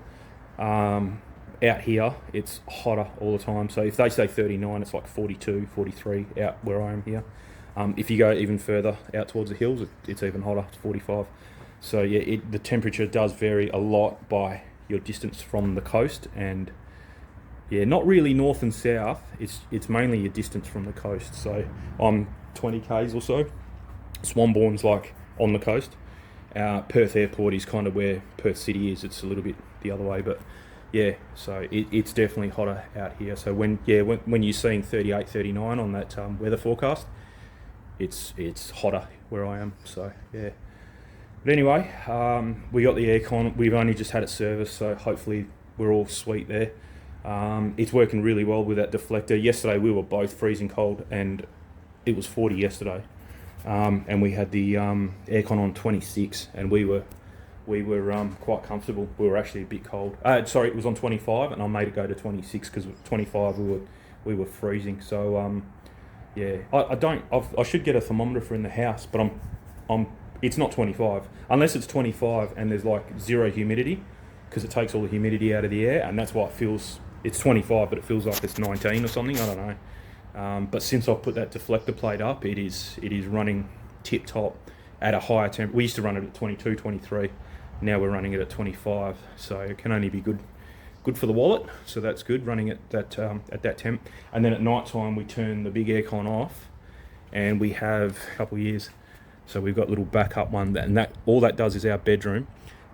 Out here, it's hotter all the time. So if they say 39, it's like 42, 43 out where I am here. If you go even further out towards the hills, it's even hotter, it's 45. So yeah, the temperature does vary a lot by your distance from the coast, and yeah, not really north and south. It's mainly your distance from the coast. So I'm 20 k's or so. Swanbourne's like on the coast. Perth Airport is kind of where Perth City is. It's a little bit the other way, but yeah. So it's definitely hotter out here. So when you're seeing 38, 39 on that weather forecast, it's hotter where I am. So yeah. But anyway, we got the aircon. We've only just had it serviced, so hopefully we're all sweet there. It's working really well with that deflector. Yesterday we were both freezing cold, and it was 40 yesterday, and we had the aircon on 26, and we were quite comfortable. We were actually a bit cold. Sorry, it was on 25, and I made it go to 26 because 25 we were freezing. So yeah, I should get a thermometer in the house, but it's not 25 unless it's 25 and there's like zero humidity, because it takes all the humidity out of the air, and that's why it's 25, but it feels like it's 19 or something. I don't know. But since I've put that deflector plate up, it is running tip top at a higher temp. We used to run it at 22, 23. Now we're running it at 25. So it can only be good for the wallet. So that's good, running it at that temp. And then at night time we turn the big aircon off, and we have a couple of years. So we've got a little backup one, and that all that does is our bedroom.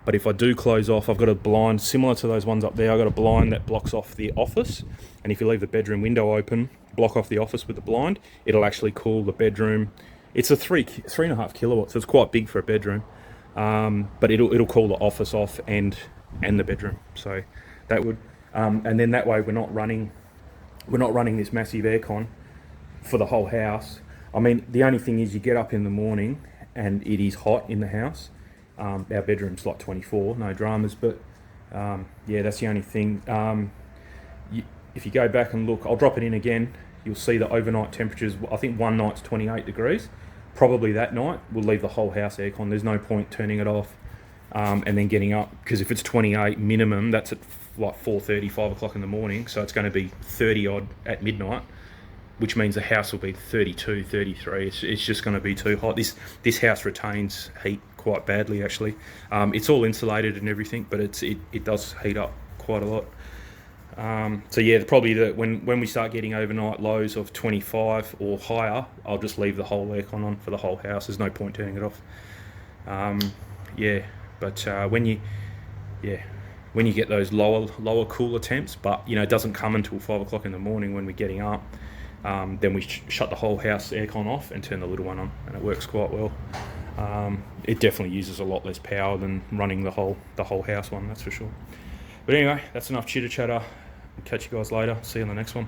But if I do close off, I've got a blind similar to those ones up there. I've got a blind that blocks off the office, and if you leave the bedroom window open, block off the office with the blind, it'll actually cool the bedroom. It's a 3.5 kilowatts, so it's quite big for a bedroom. But it'll cool the office off and the bedroom. So that would, and then that way we're not running this massive aircon for the whole house. I mean, the only thing is you get up in the morning and it is hot in the house. Our bedroom's like 24, no dramas, but yeah, that's the only thing. If you go back and look, I'll drop it in again, you'll see the overnight temperatures. I think one night's 28 degrees. Probably that night we'll leave the whole house aircon. There's no point turning it off and then getting up, because if it's 28 minimum, that's at like 4:30, 5 o'clock in the morning, so it's going to be 30 odd at midnight, which means the house will be 32, 33. It's just going to be too hot. This house retains heat quite badly, actually. It's all insulated and everything, but it does heat up quite a lot. So yeah, probably when we start getting overnight lows of 25 or higher, I'll just leave the whole aircon on for the whole house. There's no point turning it off. Yeah, but when you get those lower cooler temps, but it doesn't come until 5 o'clock in the morning when we're getting up. Then we shut the whole house aircon off and turn the little one on, and it works quite well. It definitely uses a lot less power than running the whole house one, that's for sure. But anyway, that's enough chitter chatter. Catch you guys later. See you on the next one.